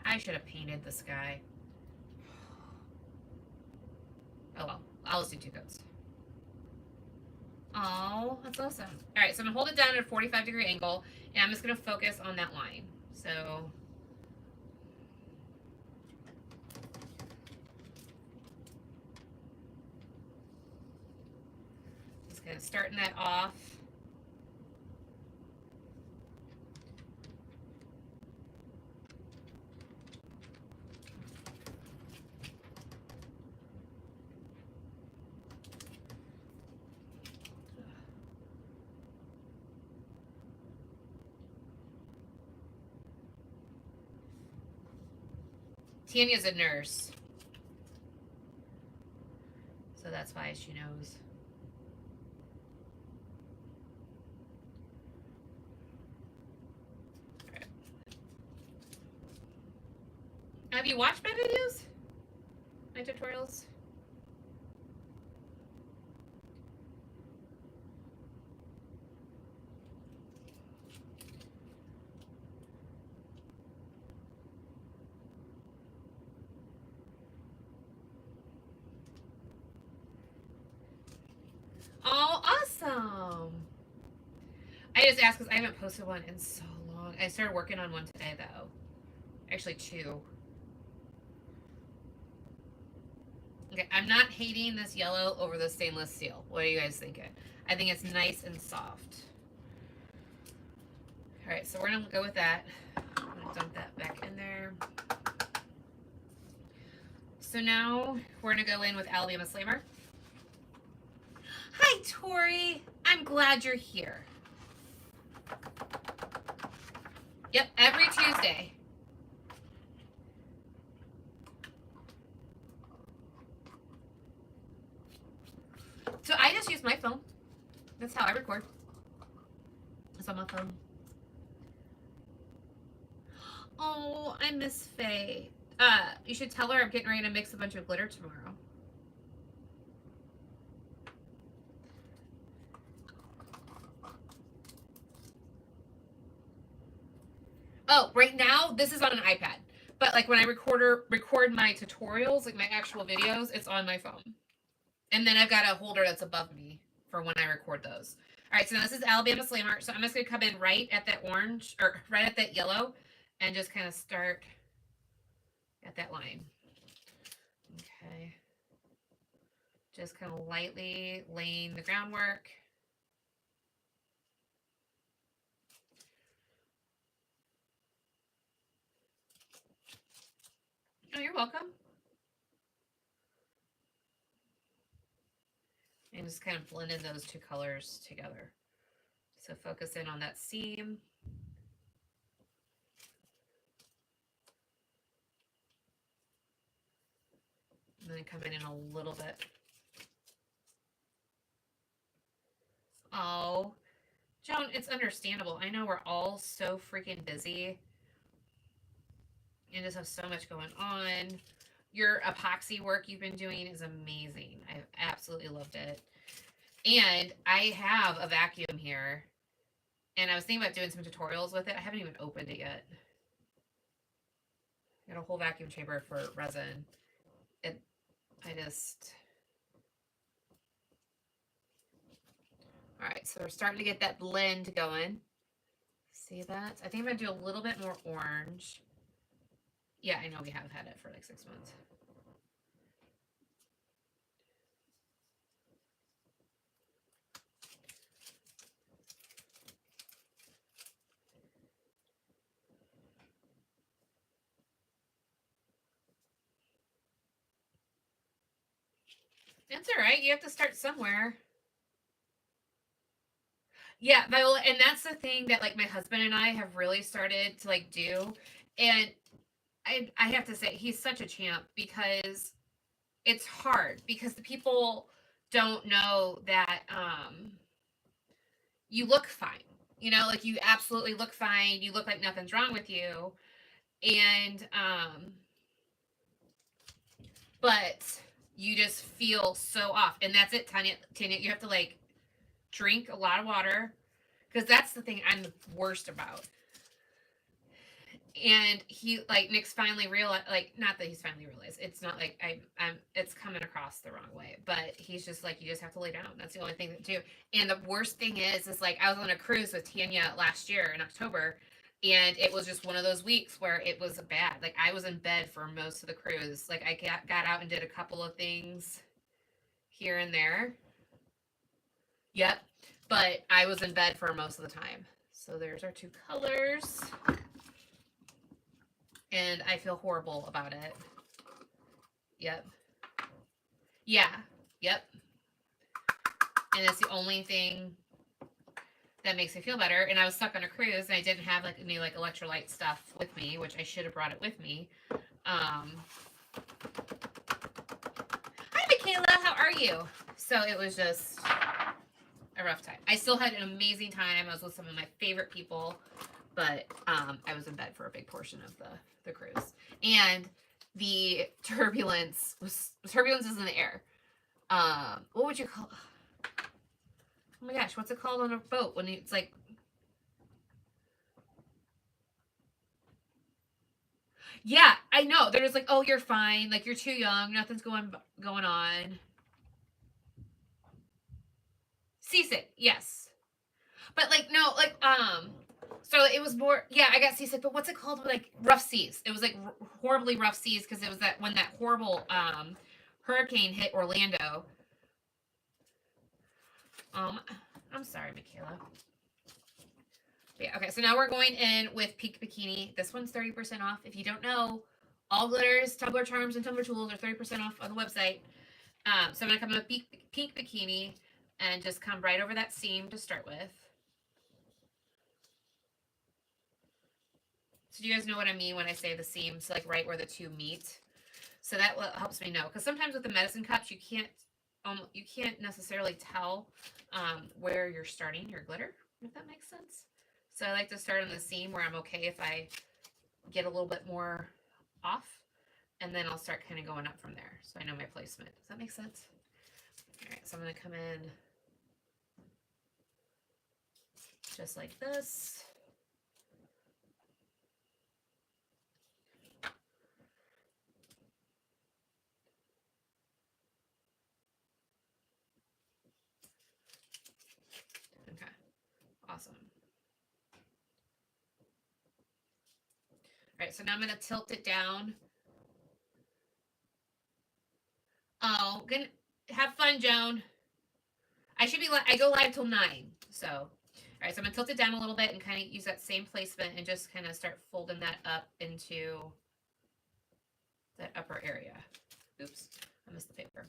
I should have painted the sky. Oh well, I'll just do 2 coats. Oh, that's awesome. All right, so I'm gonna hold it down at a 45-degree angle, and I'm just gonna focus on that line. So just kind of starting that off. Tanya's a nurse, so that's why she knows. Right. Have you watched my videos? My tutorials? Oh, awesome. I just asked because I haven't posted one in so long. I started working on one today, though. Actually, 2. Okay, I'm not hating this yellow over the stainless steel. What are you guys thinking? I think it's nice and soft. All right, so we're gonna go with that. I'm gonna dump that back in there. So now we're gonna go in with Alabama Slammer. Hi, Tori. I'm glad you're here. Yep, every Tuesday. So I just use my phone. That's how I record. It's on my phone. Oh, I miss Faye. You should tell her I'm getting ready to mix a bunch of glitter tomorrow. Oh, right now this is on an iPad, but like when I record my tutorials, like my actual videos, it's on my phone. And then I've got a holder that's above me for when I record those. All right, so this is Alabama Slammer. So I'm just gonna come in right at that orange, or right at that yellow, and just kind of start at that line. Okay. Just kind of lightly laying the groundwork. Oh, you're welcome. And just kind of blending those 2 colors together. So focus in on that seam. And then come in a little bit. Oh, Joan, it's understandable. I know we're all so freaking busy and just have so much going on. Your epoxy work you've been doing is amazing. I've absolutely loved it. And I have a vacuum here. And I was thinking about doing some tutorials with it. I haven't even opened it yet. I got a whole vacuum chamber for resin. Alright, so we're starting to get that blend going. See that? I think I'm going to do a little bit more orange. Yeah, I know we have had it for like 6 months. It's alright. You have to start somewhere. Yeah, Viola, and that's the thing that like my husband and I have really started to like do. And I have to say he's such a champ because it's hard because the people don't know that you look fine. You know, like you absolutely look fine. You look like nothing's wrong with you. And but you just feel so off. And that's it, Tanya. You have to like drink a lot of water because that's the thing I'm the worst about. And he like Nick's finally realized, like, not that he's finally realized, it's not like I'm it's coming across the wrong way, but he's just like, you just have to lay down. That's the only thing to do. And the worst thing is like I was on a cruise with Tanya last year in October, and it was just one of those weeks where it was bad. Like I was in bed for most of the cruise. Like I got out and did a couple of things here and there. Yep. But I was in bed for most of the time. So there's our two colors. And I feel horrible about it. Yep. Yeah. Yep. And it's the only thing that makes me feel better. And I was stuck on a cruise and I didn't have like any like electrolyte stuff with me, which I should have brought it with me. Hi Michaela, how are you? So it was just a rough time. I still had an amazing time. I was with some of my favorite people, but I was in bed for a big portion of the cruise. And the turbulence is in the air. What would you call? Oh my gosh, what's it called on a boat when it's like? Yeah, I know. They're just like, oh, you're fine. Like you're too young. Nothing's going on. Seasick, yes. But like no, like so it was more, yeah, I got seasick, but what's it called? Like rough seas. It was like horribly rough seas because it was that when that horrible hurricane hit Orlando. I'm sorry, Michaela. Yeah, okay, so now we're going in with Peak Bikini. This one's 30% off. If you don't know, all glitters, Tumbler charms, and Tumbler tools are 30% off on the website. So I'm gonna come in with Peak Bikini and just come right over that seam to start with. So do you guys know what I mean when I say the seams, like right where the two meet? So that helps me know, because sometimes with the medicine cups, you can't necessarily tell where you're starting your glitter, if that makes sense. So I like to start on the seam where I'm okay if I get a little bit more off, and then I'll start kind of going up from there. So I know my placement. Does that make sense? All right, so I'm going to come in just like this. Okay, awesome. All right, so now I'm going to tilt it down. Oh, gonna have fun, Joan. I go live till 9. So, all right, so I'm gonna tilt it down a little bit and kind of use that same placement and just kind of start folding that up into that upper area. Oops, I missed the paper.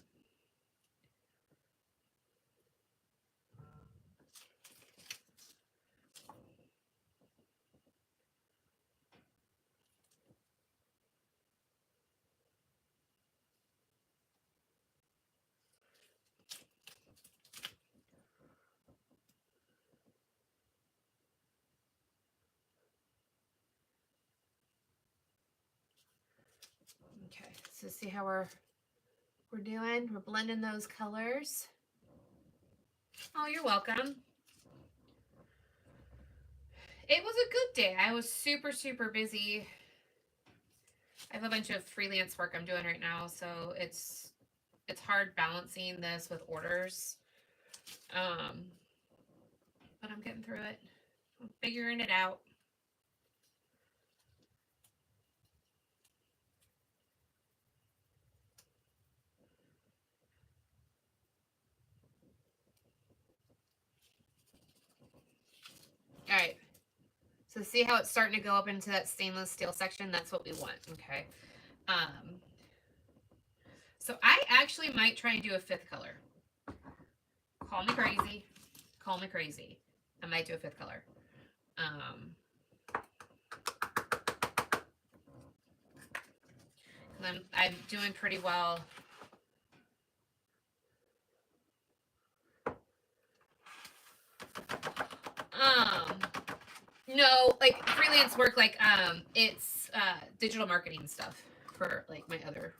Okay, so see how we're doing? We're blending those colors. Oh, you're welcome. It was a good day. I was super, super busy. I have a bunch of freelance work I'm doing right now, so it's hard balancing this with orders. But I'm getting through it. I'm figuring it out. All right. So see how it's starting to go up into that stainless steel section? That's what we want, okay? So I actually might try and do a 5th color. Call me crazy. Call me crazy. I might do a 5th color. I'm doing pretty well. No, like freelance work, like it's digital marketing stuff for like my other,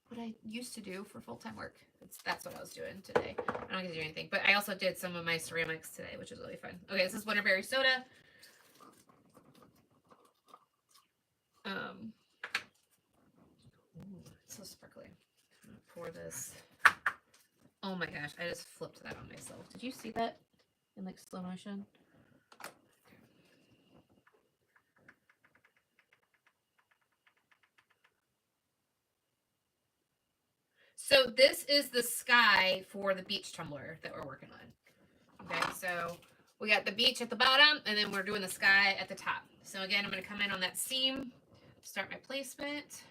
what I used to do for full-time work. That's what I was doing today. I don't get to do anything, but I also did some of my ceramics today, which is really fun. Okay, this is Winterberry soda. Ooh, it's so sparkly. I'm gonna pour this. Oh my gosh, I just flipped that on myself. Did you see that in like slow motion? So this is the sky for the beach tumbler that we're working on. Okay, so we got the beach at the bottom, and then we're doing the sky at the top. So again, I'm going to come in on that seam, start my placement.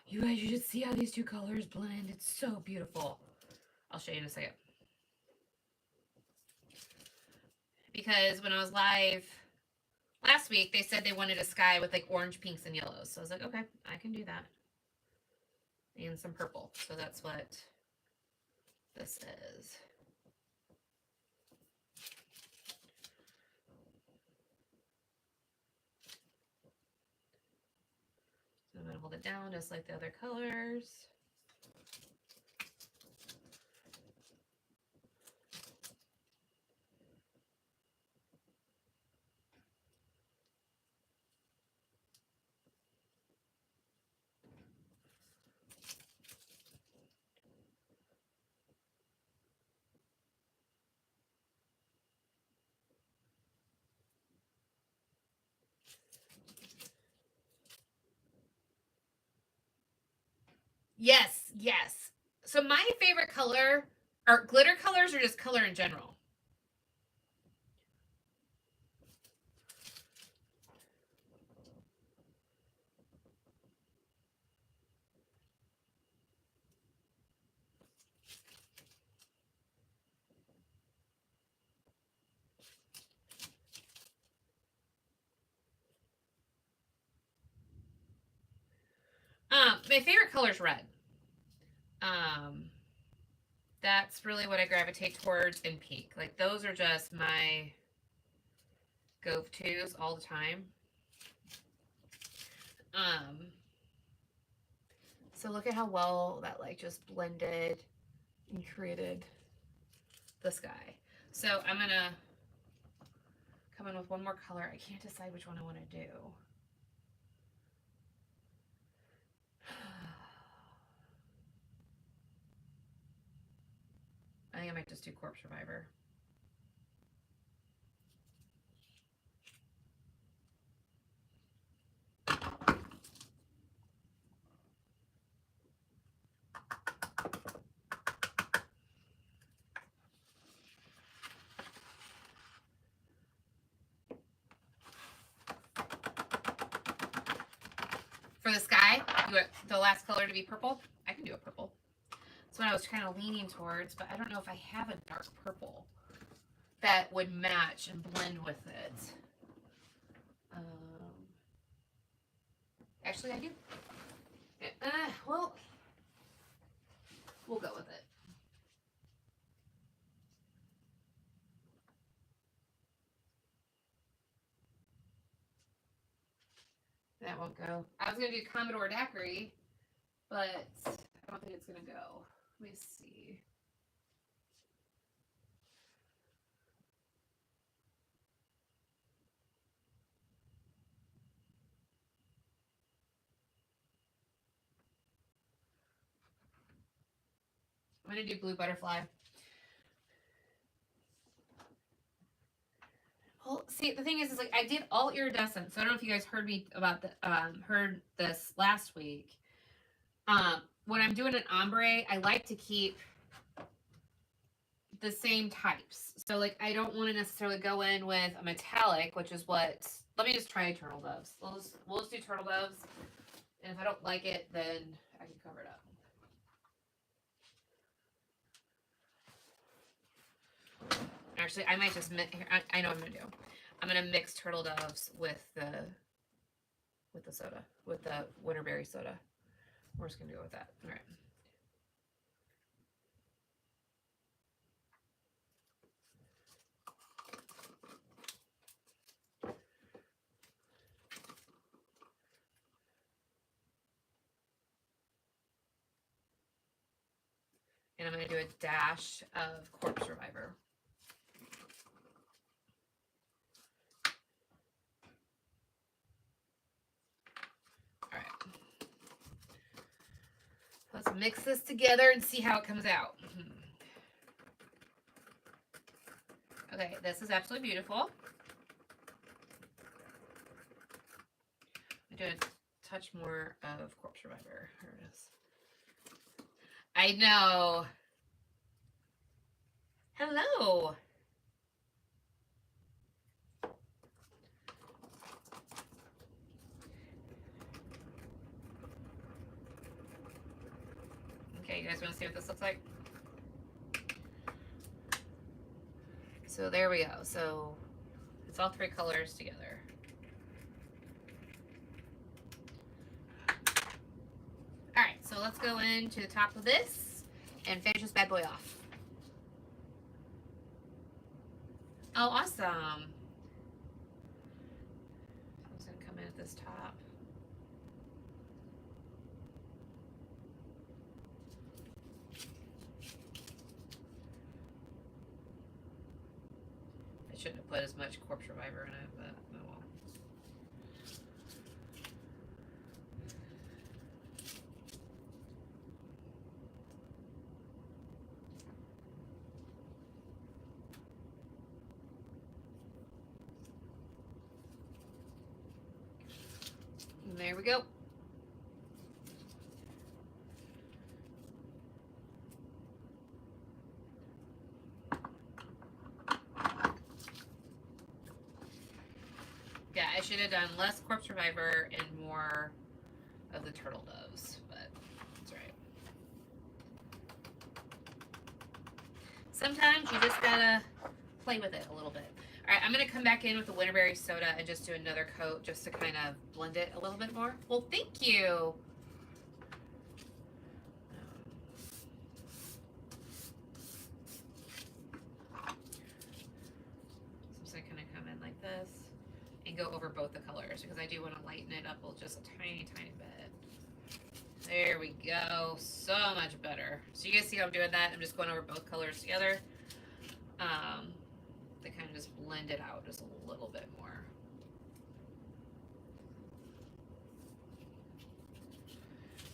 You guys, you should see how these two colors blend. It's so beautiful. I'll show you in a second. Because when I was live last week, they said they wanted a sky with like orange, pinks, and yellows. So I was like, okay, I can do that. And some purple. So that's what this is. So I'm going to hold it down just like the other colors. Yes, yes. So my favorite color are glitter colors or just color in general. My favorite color is red. That's really what I gravitate towards, in pink. Like those are just my go-tos all the time. So look at how well that like just blended and created the sky. So I'm gonna come in with one more color. I can't decide which one I want to do. I think I might just do Corpse Reviver. For the sky, you want the last color to be purple? I can do a purple. That's what I was kind of leaning towards, but I don't know if I have a dark purple that would match and blend with it. Actually, I do. Well, we'll go with it. That won't go. I was gonna do Commodore Daiquiri, but I don't think it's gonna go. Let me see. I'm gonna do Blue Butterfly. Well, see, the thing is like I did all iridescent, so I don't know if you guys heard me about the heard this last week. When I'm doing an ombre, I like to keep the same types. So like I don't want to necessarily go in with a metallic, which is what. Let me just try turtle doves. We'll just do turtle doves, and if I don't like it, then I can cover it up. Actually, I might just I know what I'm gonna do. I'm gonna mix turtle doves with the soda, with the winterberry soda. We're just gonna go with that. All right. And I'm gonna do a dash of Corpse Reviver. All right. Let's mix this together and see how it comes out. Okay, this is absolutely beautiful. I'm doing a touch more of Corpse Reviver. Here it is. I know. Hello. Okay, you guys want to see what this looks like? So there we go. So it's all three colors together. All right, so let's go into the top of this and finish this bad boy off. Oh, awesome. I'm just gonna come in at this top. I shouldn't have put as much Corpse Reviver in it, but oh well. And there we go. Yeah, I should have done less Corpse Reviver and more of the turtle doves, but that's right. Sometimes you just gotta play with it a little bit. All right, I'm gonna come back in with the winterberry soda and just do another coat just to kind of blend it a little bit more. Well, thank you. So I'm just gonna kind of come in like this and go over both the colors because I do want to lighten it up just a tiny, tiny bit. There we go. So much better. So you guys see how I'm doing that? I'm just going over both colors together. To kind of just blend it out just a little bit more.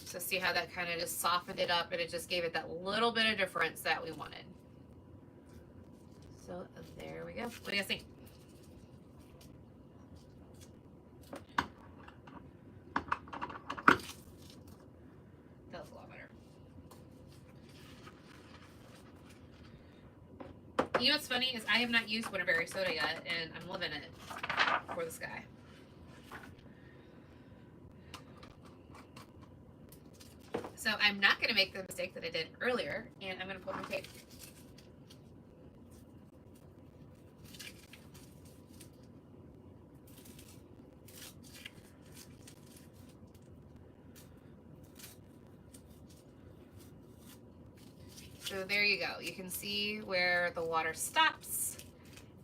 So see how that kind of just softened it up and it just gave it that little bit of difference that we wanted. So there we go. What do you guys think? That was a lot better. You know what's funny is I have not used winterberry soda yet, and I'm loving it for this guy. So I'm not going to make the mistake that I did earlier, and I'm going to pull my tape. So there you go. You can see where the water stops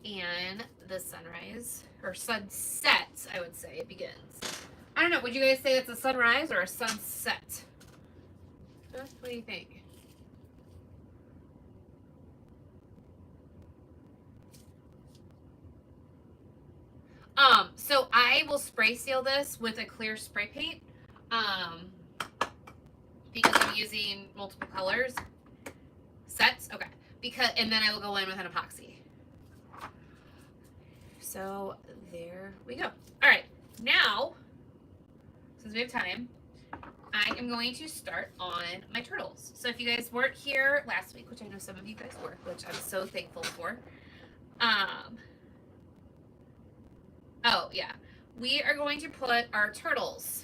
and the sunrise, or sunset, I would say, it begins. I don't know. Would you guys say it's a sunrise or a sunset? Huh? What do you think? So I will spray seal this with a clear spray paint. Because I'm using multiple colors. Sets? Okay. And then I will go in with an epoxy. So there we go. All right. Now, since we have time, I am going to start on my turtles. So if you guys weren't here last week, which I know some of you guys were, which I'm so thankful for. Oh yeah, we are going to put our turtles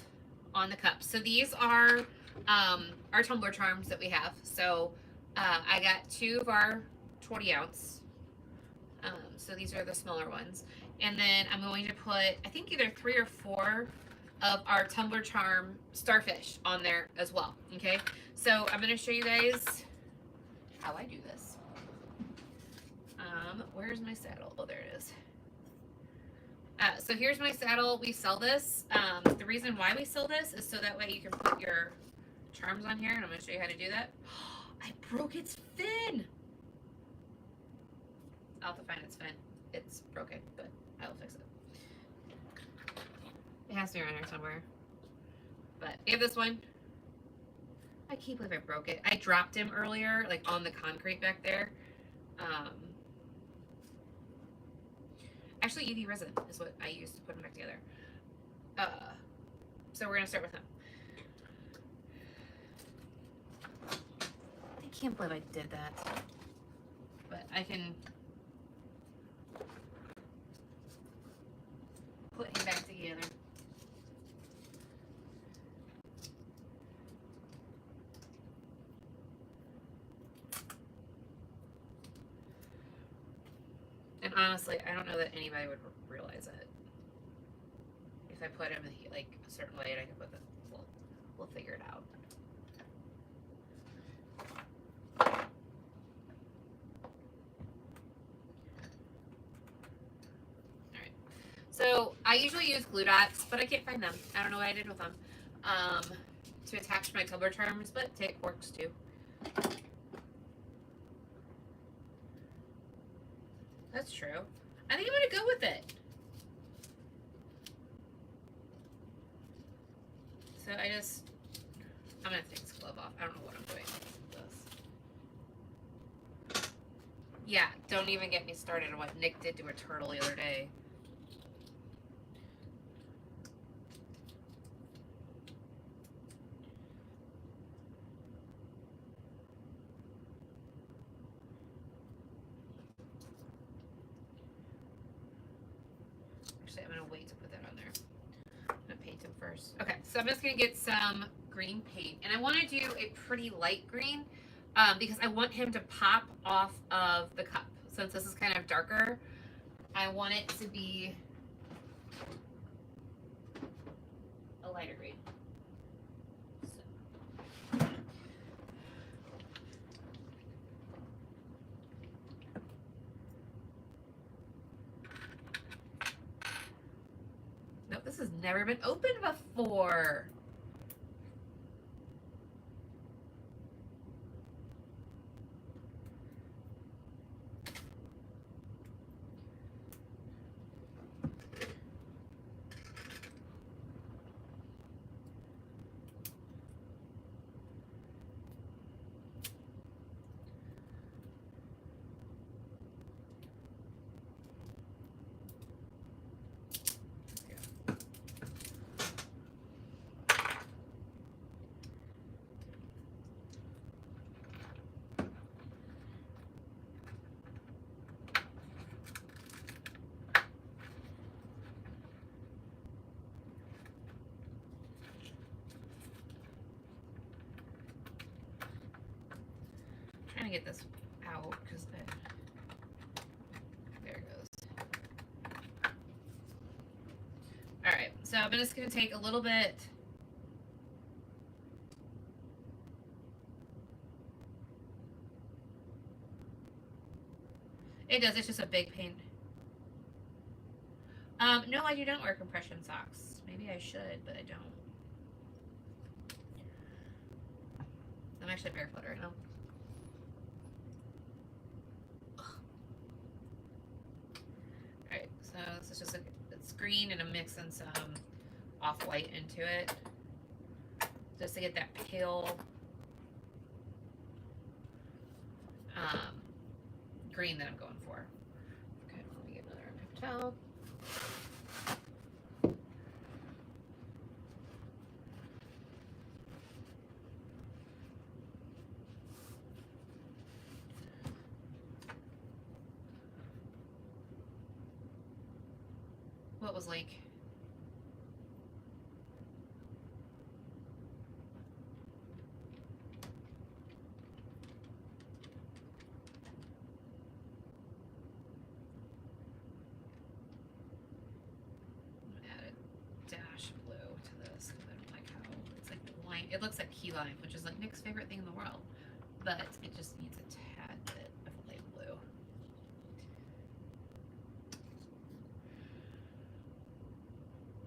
on the cups. So these are our tumbler charms that we have. So I got 2 of our 20 ounce. So these are the smaller ones. And then I'm going to put, I think either 3 or 4 of our tumbler charm starfish on there as well. Okay, so I'm going to show you guys how I do this. Where's my saddle? Oh, there it is. So here's my saddle. We sell this. The reason why we sell this is so that way you can put your charms on here, and I'm going to show you how to do that. I broke its fin. I'll have to find its fin. It's broken, but I will fix it. It has to be around here somewhere. But we have this one. I can't believe I broke it. I dropped him earlier, like on the concrete back there. Actually, UV resin is what I used to put them back together. So we're going to start with him. I can't believe I did that. But I can put him back together. And honestly, I don't know that anybody would realize it. If I put him like a certain way, and I can put the, we'll figure it out. All right. So I usually use glue dots, but I can't find them. I don't know what I did with them. To attach my tumbler charms, but tape works too. That's true. I think I'm gonna go with it. So I'm gonna take this glove off. I don't know what I'm doing with this. Yeah, don't even get me started on what Nick did to a turtle the other day. Actually, I'm gonna wait to put that on there. I'm gonna paint him first. Okay, so I'm just gonna get some green paint, and I want to do a pretty light green because I want him to pop off of the cup. Since this is kind of darker, I want it to be a lighter green. So. Nope, this has never been opened before. Trying to get this out because there it goes. All right, so I'm just going to take a little bit. It does, it's just a big paint. No, I do not wear compression socks. Maybe I should, but I don't. I'm actually barefoot right now. Alright, so this is just it's green and I'm mixing some off-white into it. Just to get that pale green that I'm going for. Okay, let me get another paper towel. What was like? Dash of blue to this because I don't like how it's like lime. It looks like key lime, which is like Nick's favorite thing in the world, but it just needs a tad bit of light blue.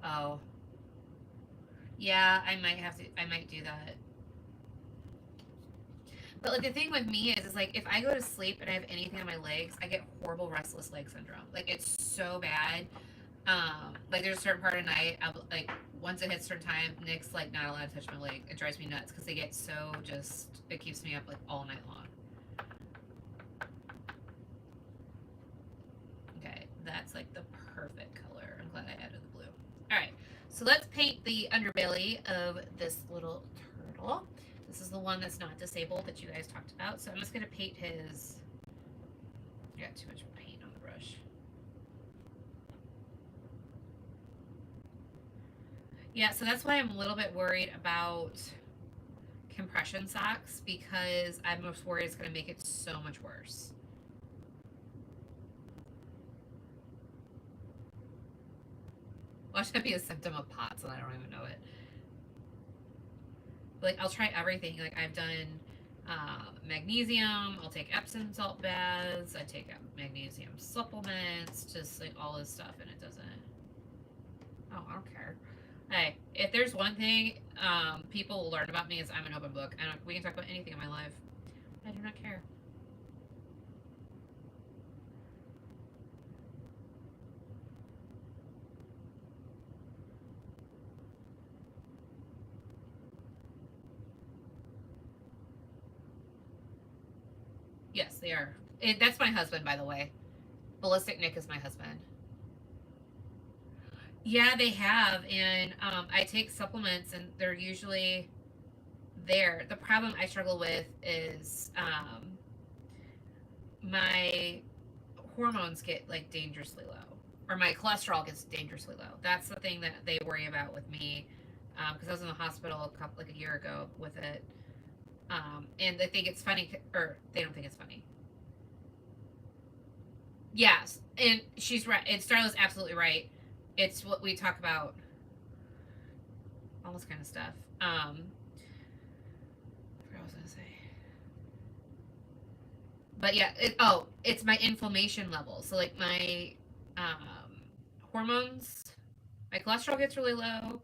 Oh, yeah, I might do that. But like the thing with me is like if I go to sleep and I have anything on my legs, I get horrible restless leg syndrome. Like it's so bad. Like there's a certain part of the night, like once it hits a certain time, Nick's like not allowed to touch my leg. It drives me nuts because they get so it keeps me up like all night long. Okay, that's like the perfect color. I'm glad I added the blue. All right, so let's paint the underbelly of this little turtle. This is the one that's not disabled that you guys talked about. So I'm just gonna paint his. I got too much paint on the brush. Yeah, so that's why I'm a little bit worried about compression socks because I'm most worried it's going to make it so much worse. Watch that be a symptom of POTS and I don't even know it. Like, I'll try everything. Like, I've done magnesium. I'll take Epsom salt baths. I take magnesium supplements. Just, like, all this stuff, and it doesn't. Oh, I don't care. Hey, if there's one thing people will learn about me is I'm an open book. We can talk about anything in my life. I do not care. Yes, they are. That's my husband, by the way. Ballistic Nick is my husband. Yeah, they have, and I take supplements, and they're usually there. The problem I struggle with is my hormones get like dangerously low, or my cholesterol gets dangerously low. That's the thing that they worry about with me, because I was in the hospital like a year ago with it, and they think it's funny, or they don't think it's funny. Yes, and she's right. And Starla's absolutely right. It's what we talk about, all this kind of stuff. I forgot what I was gonna say. But yeah, it's my inflammation level. So like my hormones, my cholesterol gets really low.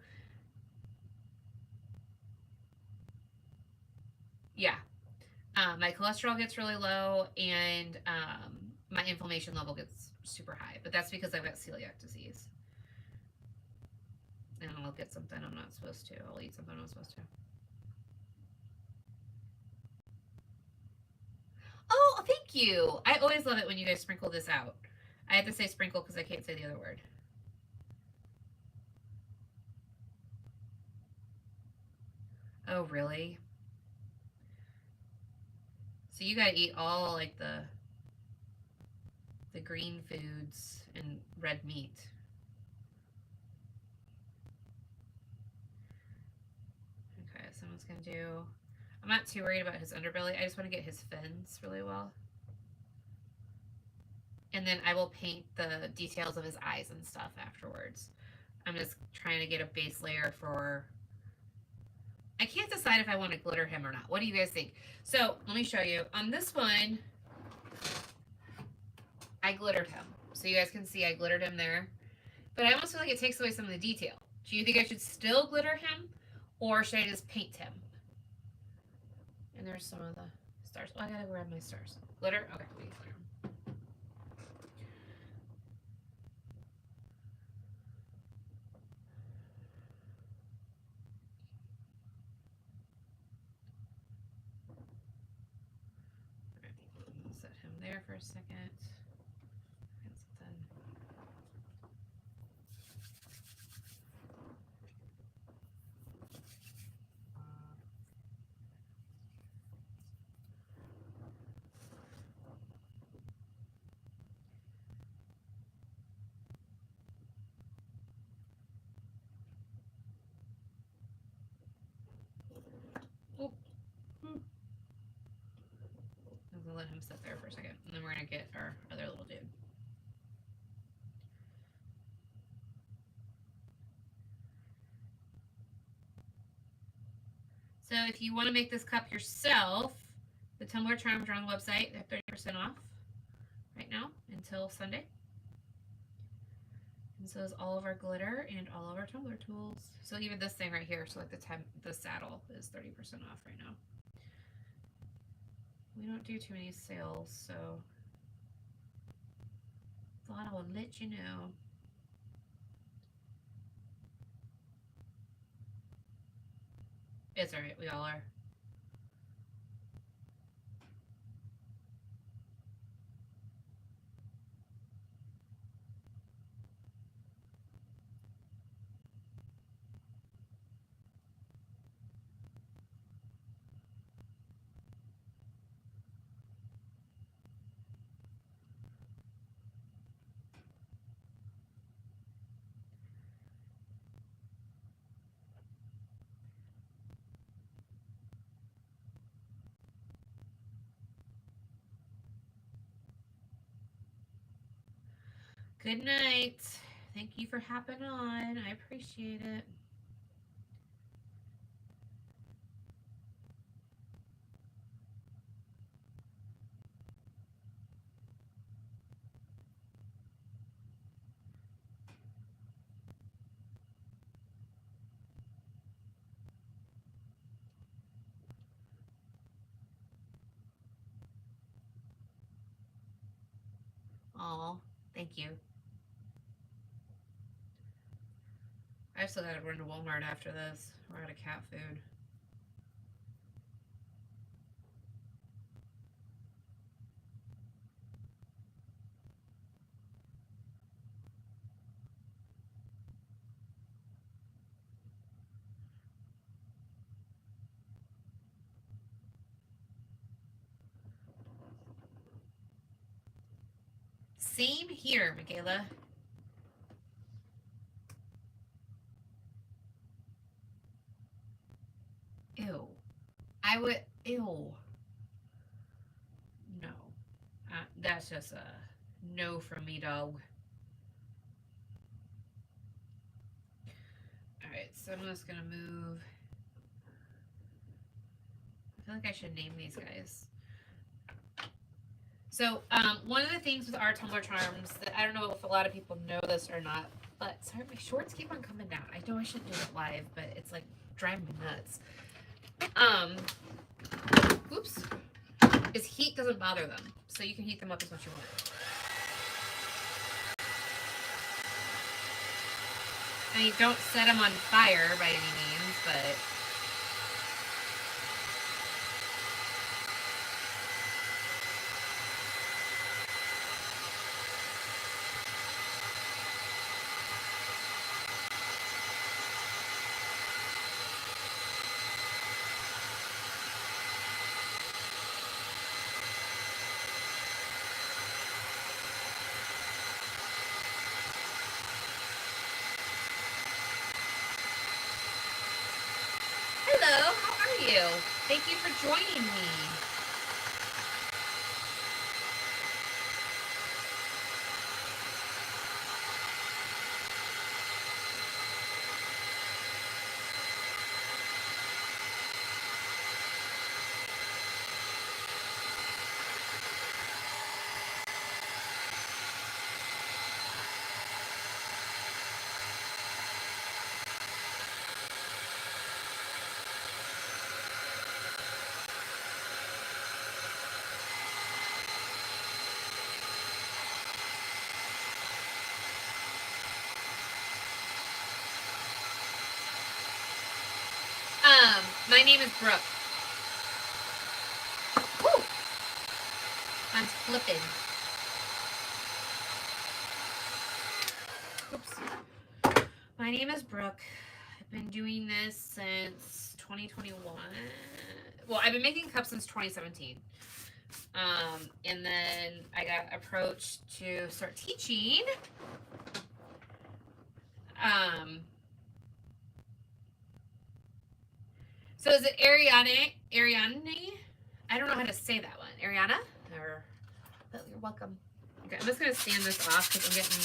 Yeah, my cholesterol gets really low, and my inflammation level gets super high. But that's because I've got celiac disease, and I'll get something I'm not supposed to. I'll eat something I'm not supposed to. Oh, thank you. I always love it when you guys sprinkle this out. I have to say sprinkle because I can't say the other word. Oh, really? So you gotta eat all like the green foods and red meat. Okay, so I'm just gonna do. I'm not too worried about his underbelly. I just want to get his fins really well. And then I will paint the details of his eyes and stuff afterwards. I'm just trying to get a base layer for. I can't decide if I want to glitter him or not. What do you guys think? So let me show you. On this one, I glittered him. So you guys can see I glittered him there. But I almost feel like it takes away some of the detail. Do you think I should still glitter him, or should I just paint him? And there's some of the stars. Oh, I gotta grab my stars. Glitter? Okay, we glitter him. Set him there for a second. Oh. I'm gonna let him sit there for a second, and then we're gonna get our other little dude. So if you want to make this cup yourself, the Tumbler charms are on the website. They're 30% off right now until Sunday. And so is all of our glitter and all of our tumbler tools. So even this thing right here, so like the saddle is 30% off right now. We don't do too many sales, so thought I would let you know. It's alright, we all are. Good night. Thank you for hopping on. I appreciate it. Aw, thank you. I still gotta run to Walmart after this. We're out of cat food. Same here, Michaela. Ew. I would. Ew. No. That's just a no from me, dog. Alright, so I'm just gonna move. I feel like I should name these guys. So, one of the things with our Tumbler charms that I don't know if a lot of people know this or not, but sorry, my shorts keep on coming down. I know I shouldn't do it live, but it's like driving me nuts. Oops. Is heat doesn't bother them, so you can heat them up as much as you want. I mean, don't set them on fire by any means, but. Hello, how are you? Thank you for joining me. My name is Brooke. Woo! I'm flipping. Oops. My name is Brooke. I've been doing this since 2021. Well, I've been making cups since 2017. And then I got approached to start teaching. So is it Ariane? I don't know how to say that one. Ariana? Or, oh, you're welcome. Okay, I'm just going to sand this off because I'm getting...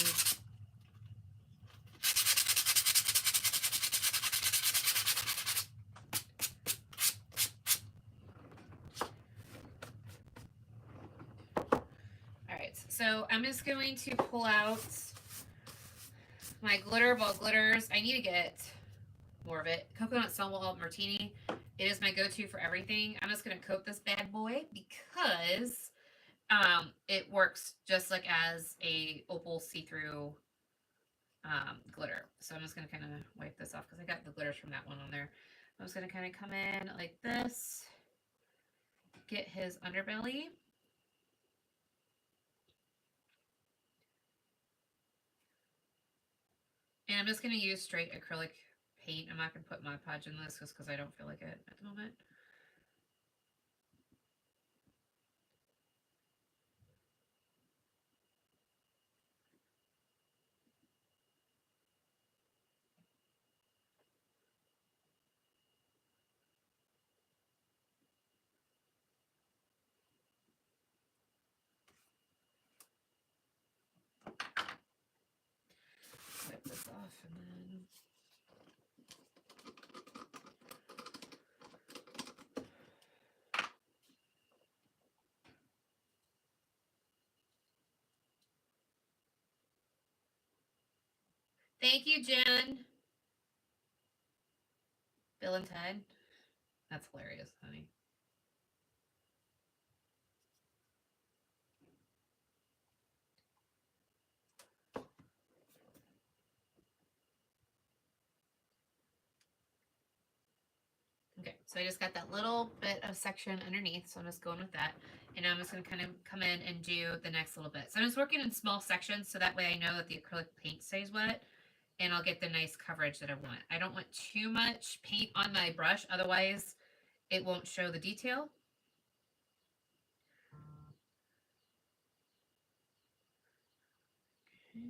Alright, so I'm just going to pull out my glitter ball glitters. I need to get more of it. Coconut Salt Martini. It is my go-to for everything. I'm just going to coat this bad boy because it works just like as a opal see-through glitter. So I'm just going to kind of wipe this off because I got the glitters from that one on there. I'm just going to kind of come in like this, get his underbelly. And I'm just going to use straight acrylic paint. I'm not going to put Mod Podge in this just because I don't feel like it at the moment. Wipe this off and then... Thank you, Jen. Bill and Ted. That's hilarious, honey. Okay, so I just got that little bit of section underneath, so I'm just going with that. And now I'm just going to kind of come in and do the next little bit. So I'm just working in small sections so that way I know that the acrylic paint stays wet and I'll get the nice coverage that I want. I don't want too much paint on my brush, otherwise it won't show the detail. Okay.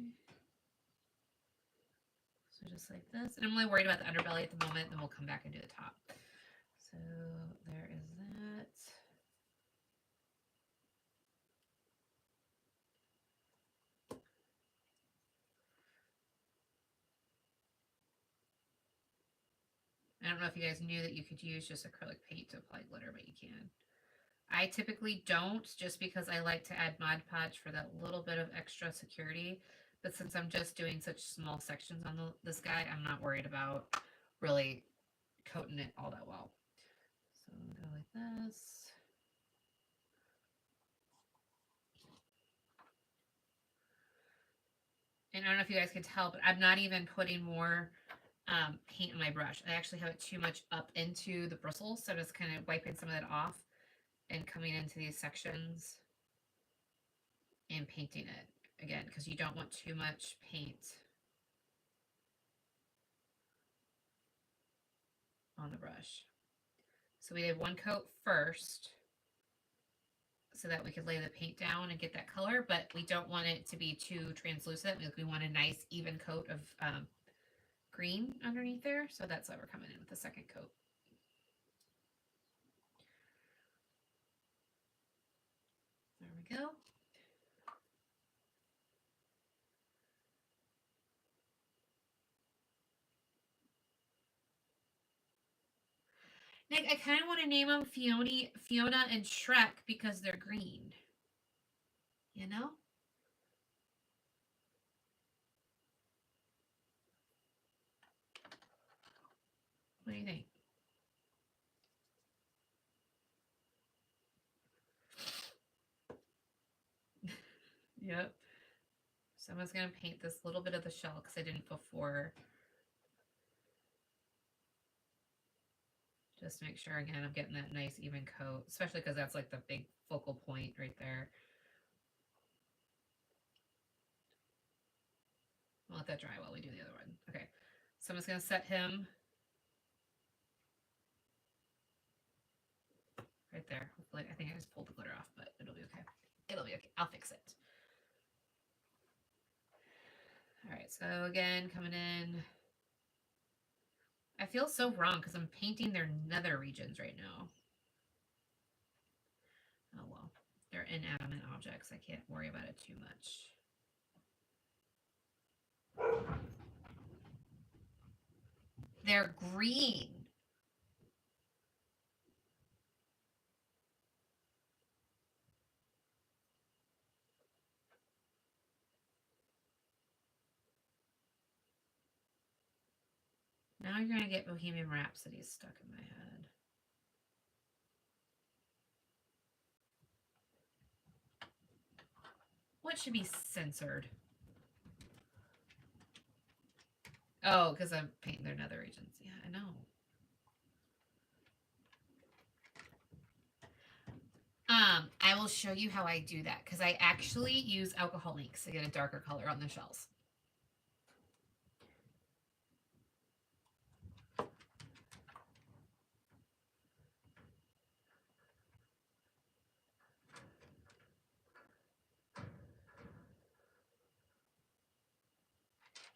So just like this. And I'm only worried about the underbelly at the moment, then we'll come back and do the top. So there is that. I don't know if you guys knew that you could use just acrylic paint to apply glitter, but you can. I typically don't, just because I like to add Mod Podge for that little bit of extra security. But since I'm just doing such small sections on this guy, I'm not worried about really coating it all that well. So I'm gonna go like this. And I don't know if you guys can tell, but I'm not even putting more paint on my brush. I actually have it too much up into the bristles, so I'm just kind of wiping some of that off and coming into these sections and painting it again, because you don't want too much paint on the brush. So we did one coat first so that we could lay the paint down and get that color, but we don't want it to be too translucent. We want a nice even coat of green underneath there, so that's why we're coming in with the second coat. There we go. Nick, I kind of want to name them Fiona and Shrek because they're green. You know? What do you think? Yep. So I'm just going to paint this little bit of the shell because I didn't before. Just to make sure, again, I'm getting that nice even coat, especially because that's like the big focal point right there. I'll let that dry while we do the other one. Okay, so I'm just gonna set him right there. Hopefully, I think I just pulled the glitter off, but it'll be okay. It'll be okay. I'll fix it. All right, so again, coming in. I feel so wrong because I'm painting their nether regions right now. Oh well, they're inanimate objects. I can't worry about it too much. They're green. Now you're going to get Bohemian Rhapsody stuck in my head. What should be censored? Oh, because I'm painting their nether regions. Yeah, I know. I will show you how I do that because I actually use alcohol inks to get a darker color on the shells.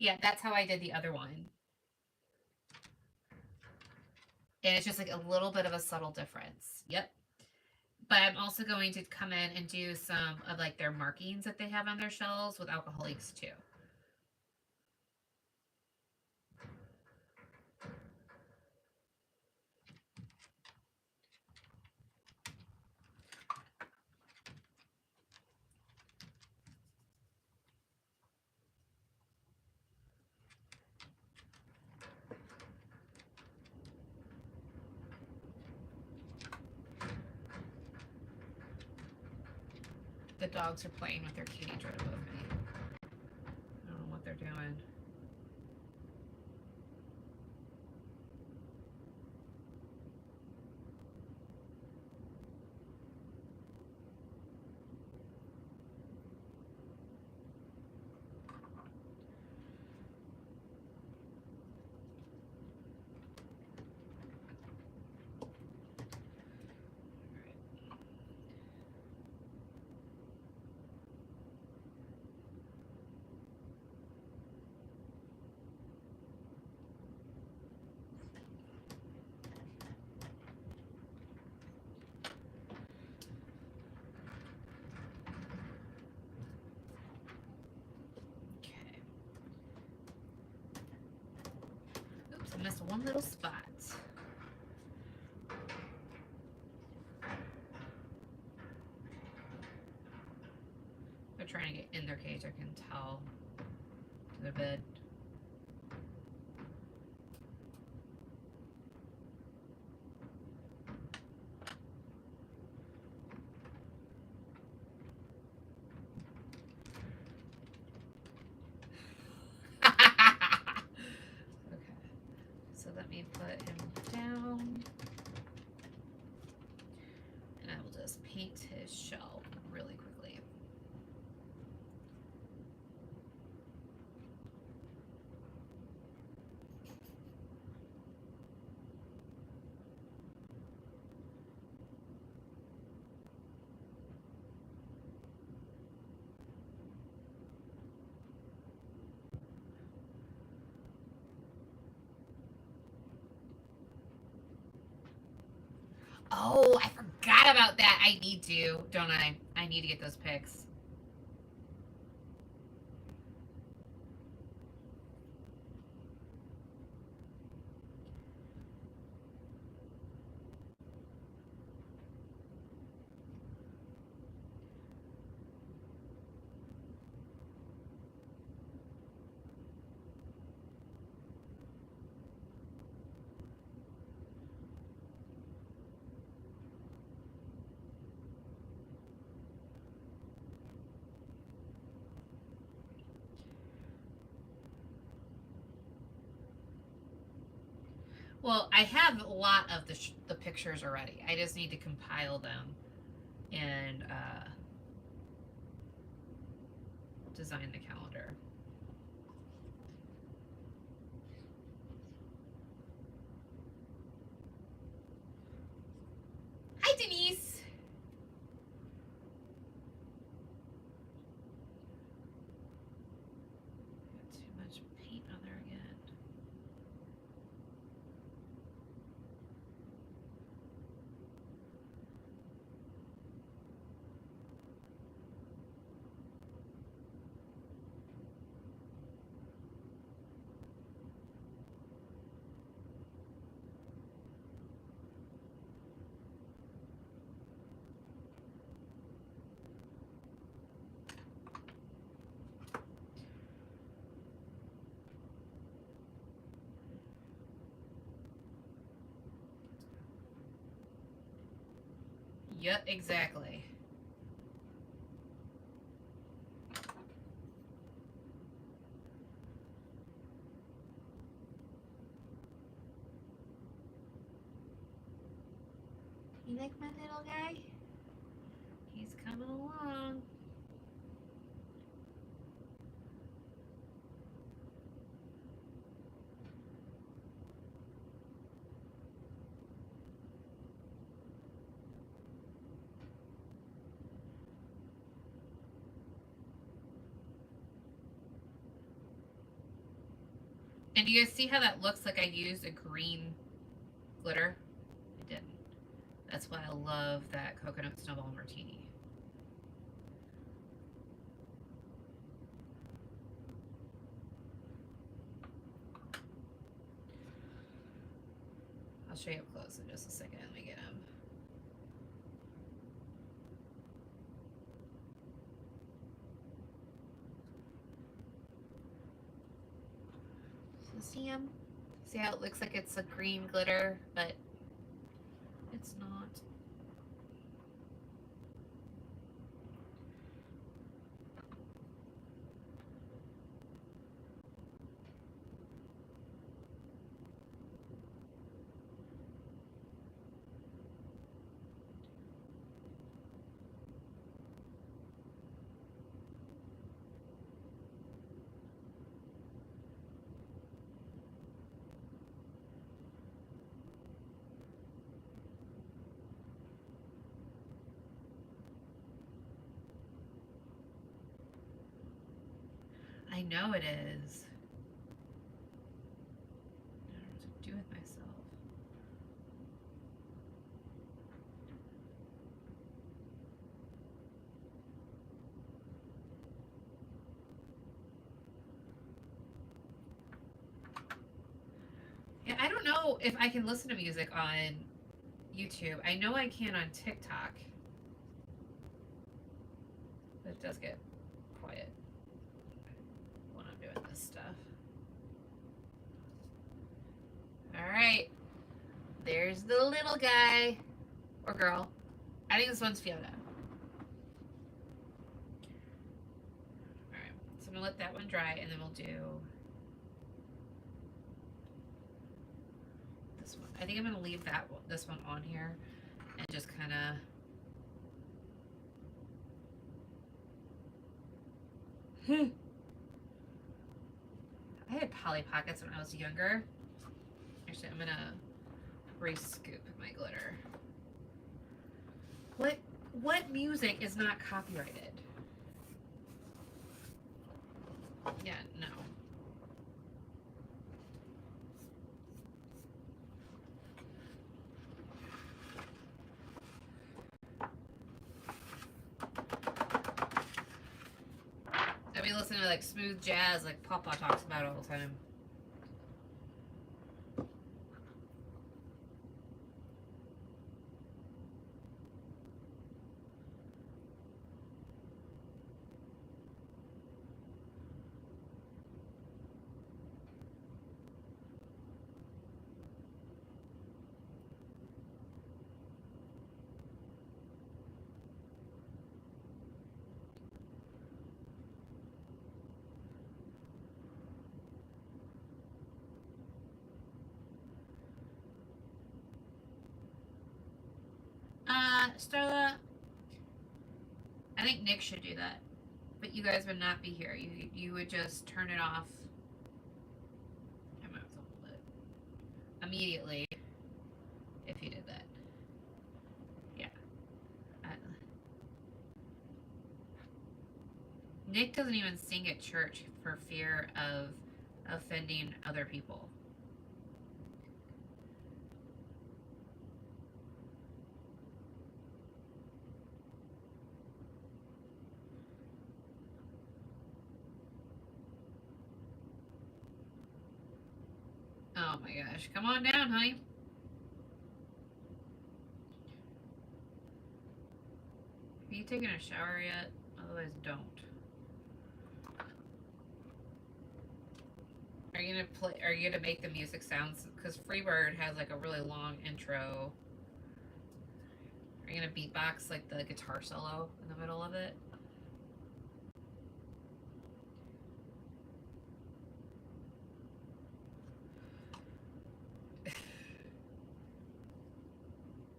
Yeah, that's how I did the other one. And it's just like a little bit of a subtle difference. Yep. But I'm also going to come in and do some of like their markings that they have on their shells with alcohol inks too. The dogs are playing with their cage right above me. I don't know what they're doing. I missed one little spot. They're trying to get in their cage, I can tell. To their bed. Okay. So let me put him down. And I will just paint his shell really quickly. Oh, I forgot about that. I need to, don't I? I need to get those pics. Well, I have a lot of the pictures already. I just need to compile them and design the calendar. Hi, Denise. Got too much paint on there again. Yep, exactly. You like my little guy? He's coming along. And do you guys see how that looks like I used a green glitter? I didn't. That's why I love that coconut snowball martini. I'll show you up close in just a second. Let me get him. So see him? See how it looks like it's a green glitter, but it's not. I know it is. I don't know what to do with myself. Yeah, I don't know if I can listen to music on YouTube. I know I can on TikTok. But it does get quiet when I'm doing this stuff. Alright. There's the little guy. Or girl. I think this one's Fiona. Alright. So I'm going to let that one dry and then we'll do this one. I think I'm going to leave this one on here and just kind of I had Polly Pockets when I was younger. Actually, I'm gonna re-scoop my glitter. What music is not copyrighted? Yeah, no. I'd be listening to like smooth jazz like Papa talks about all the time. Starla, I think Nick should do that. But you guys would not be here. You would just turn it off. I'm gonna have to hold it immediately if you did that. Yeah. Nick doesn't even sing at church for fear of offending other people. Oh my gosh. Come on down, honey. Have you taken a shower yet? Otherwise, don't. Are you gonna play? Are you gonna make the music sounds? Because Freebird has like a really long intro. Are you gonna beatbox like the guitar solo in the middle of it?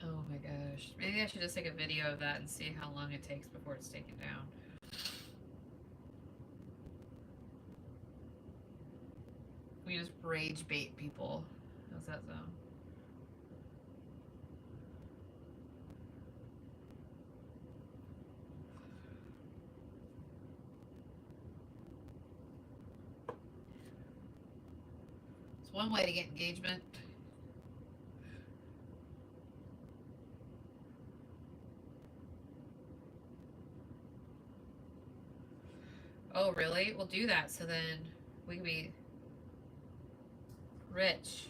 Oh my gosh. Maybe I should just take a video of that and see how long it takes before it's taken down. We just rage bait people. How's that sound? It's one way to get engagement. Oh, really? We'll do that so then we can be rich.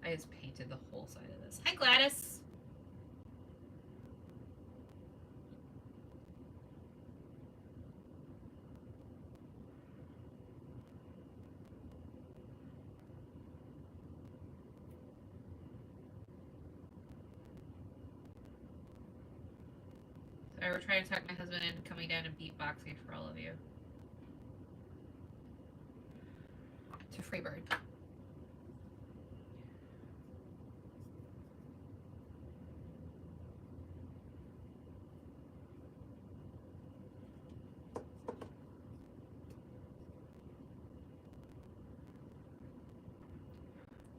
I just painted the whole side of this. Hi, Gladys. Sorry, we're trying to talk my husband into coming down and beatboxing for all of you. To Freebird.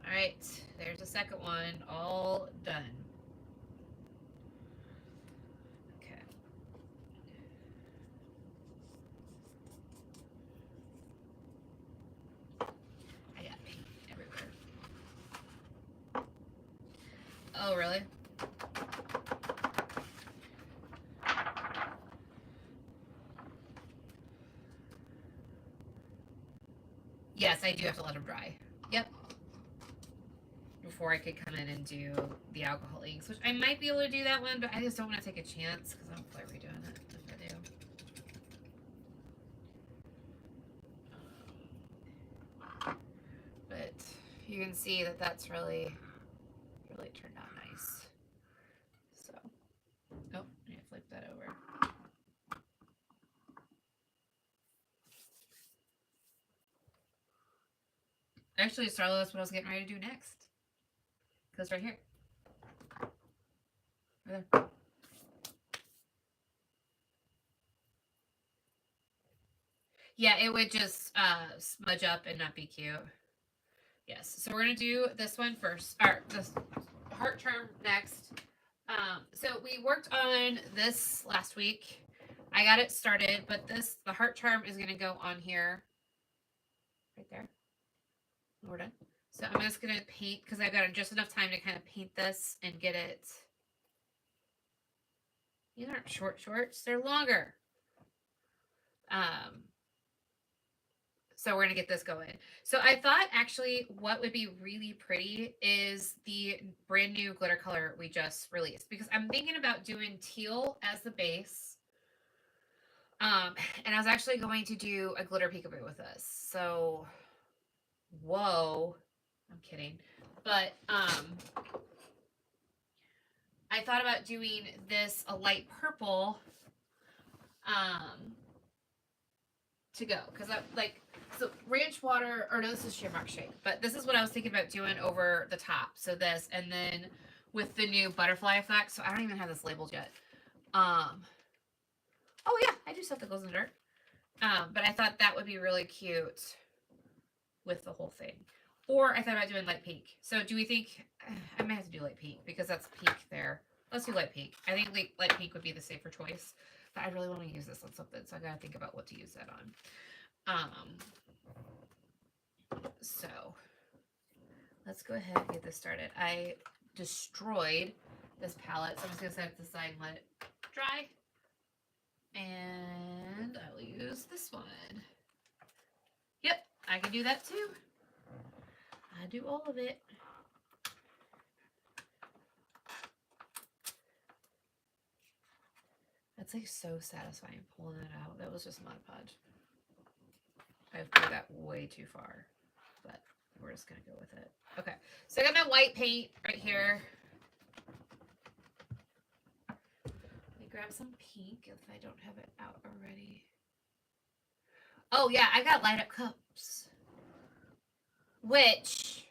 Alright, there's the second one, all done. Okay. I got paint everywhere. Oh, really? Yes, I do have to let them dry. Yep. Before I could come in and do the alcohol inks, which I might be able to do that one, but I just don't want to take a chance because I don't feel like redoing it if I do. But you can see that that's really turned out nice. So, oh, I need to flip that over. Actually, Starla, that's what I was getting ready to do next. Because right here. Right there. Yeah, it would just smudge up and not be cute. Yes, so we're going to do this one first. Or this heart charm next. So we worked on this last week. I got it started, but the heart charm is going to go on here. Right there. We're done. So I'm just going to paint, because I've got just enough time to kind of paint this and get it. These aren't short shorts, they're longer. So we're going to get this going. So I thought actually what would be really pretty is the brand new glitter color we just released, because I'm thinking about doing teal as the base. And I was actually going to do a glitter peekaboo with this. So, whoa, I'm kidding. But I thought about doing this a light purple. to go because I like so ranch water or no, this is Shamrock Shake, but this is what I was thinking about doing over the top. So this and then with the new butterfly effect. So I don't even have this labeled yet. Oh yeah, I do stuff that goes in the dirt. But I thought that would be really cute with the whole thing. Or I thought about doing light pink. So do we think I might have to do light pink because that's pink there. Let's do light pink. I think light pink would be the safer choice. But I really want to use this on something, so I gotta think about what to use that on. So let's go ahead and get this started. I destroyed this palette, so I'm just gonna set it to the side and let it dry. And I will use this one. Yep, I can do that too. I do all of it. That's like so satisfying pulling it out. That was just Mod Podge. I've put that way too far, but we're just gonna go with it. Okay, so I got my white paint right here. Let me grab some pink if I don't have it out already. Oh yeah, I got light up cups, which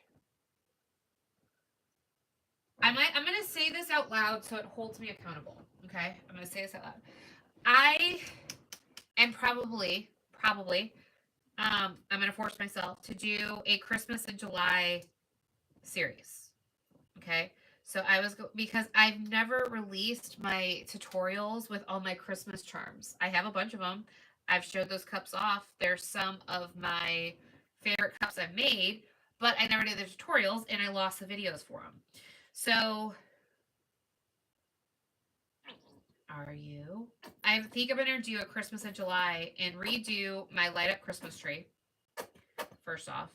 I'm gonna say this out loud so it holds me accountable. Okay, I'm gonna say this out loud. I am probably I'm gonna force myself to do a Christmas in July series. Okay, so because I've never released my tutorials with all my Christmas charms. I have a bunch of them. I've showed those cups off. They're some of my favorite cups I've made, but I never did the tutorials and I lost the videos for them. So are you? I think I'm gonna do a Christmas in July and redo my light up Christmas tree. First off,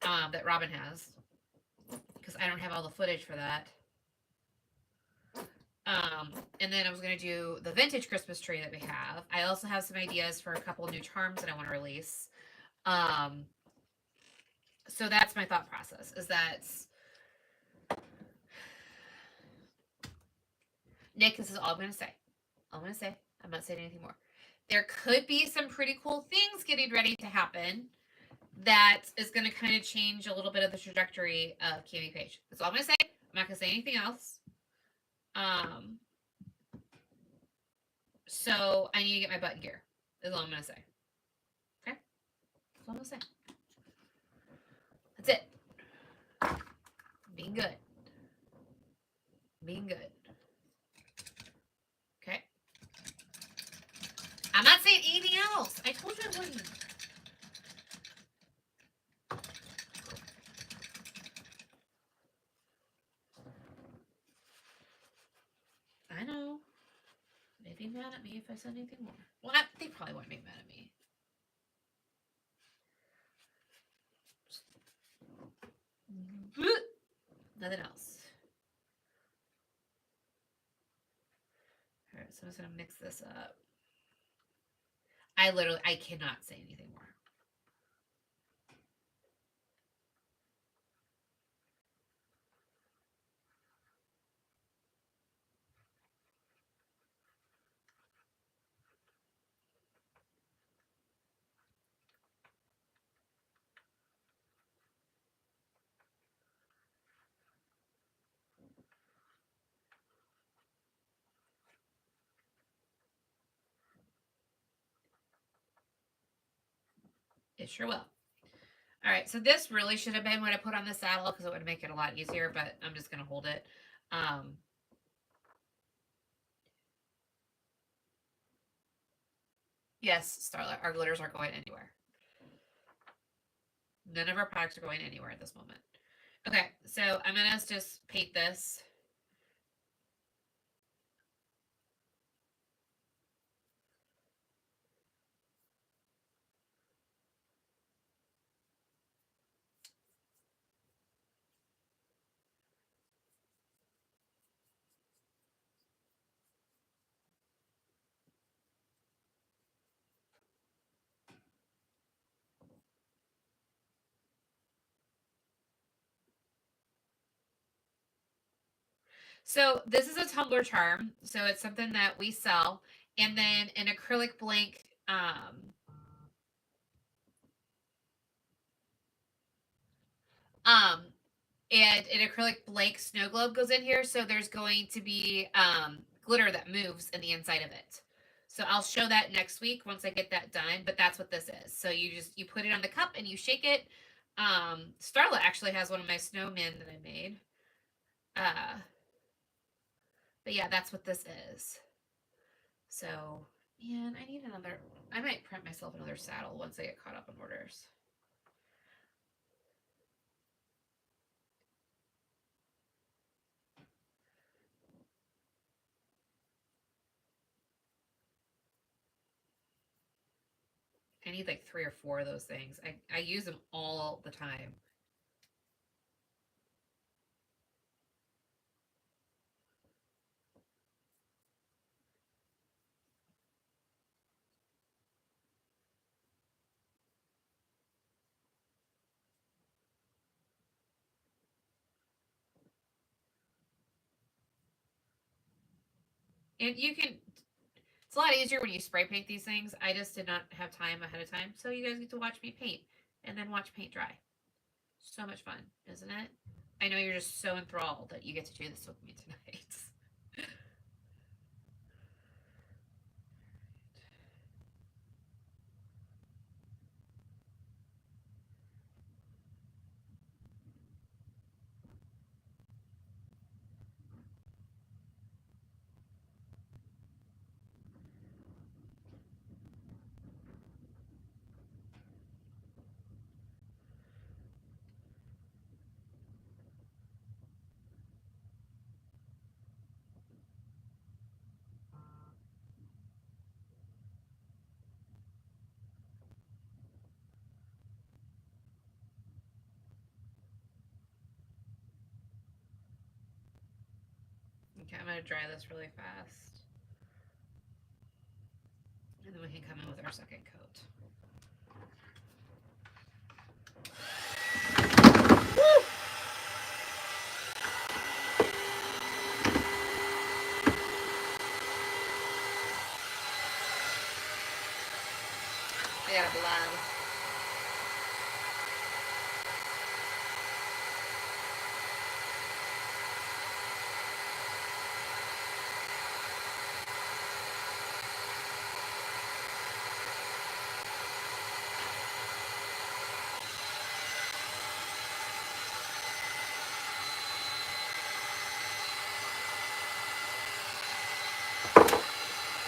that Robin has, because I don't have all the footage for that. And then I was gonna do the vintage Christmas tree that we have. I also have some ideas for a couple new charms that I want to release. So that's my thought process. Is that Nick? This is all I'm gonna say. All I'm gonna say. I'm not saying anything more. There could be some pretty cool things getting ready to happen that is going to kind of change a little bit of the trajectory of CamiPaige. That's all I'm going to say. I'm not going to say anything else. So I need to get my butt in gear. That's all I'm going to say. Okay? That's all I'm going to say. That's it. Being good. Being good. Okay? I'm not saying anything else. I told you I wouldn't. I know. They'd be mad at me if I said anything more. Well, they probably wouldn't be mad at me. Nothing else. All right, so I'm just gonna mix this up. I cannot say anything more. It sure will. All right, so this really should have been what I put on the saddle because it would make it a lot easier, but I'm just going to hold it. Yes, Starlight, our glitters aren't going anywhere. None of our products are going anywhere at this moment. Okay, so I'm going to just paint this. So this is a Tumbler charm. So it's something that we sell. And then an acrylic blank And an acrylic blank snow globe goes in here. So there's going to be glitter that moves in the inside of it. So I'll show that next week once I get that done. But that's what this is. So you put it on the cup and you shake it. Starla actually has one of my snowmen that I made. But yeah, that's what this is. So, man, I need another. I might print myself another saddle once I get caught up on orders. I need like 3 or 4 of those things. I use them all the time. And you can, it's a lot easier when you spray paint these things. I just did not have time ahead of time. So you guys get to watch me paint and then watch paint dry. So much fun, isn't it? I know you're just so enthralled that you get to do this with me tonight. Okay, I'm going to dry this really fast. And then we can come in with our second coat. Woo! I got a blood.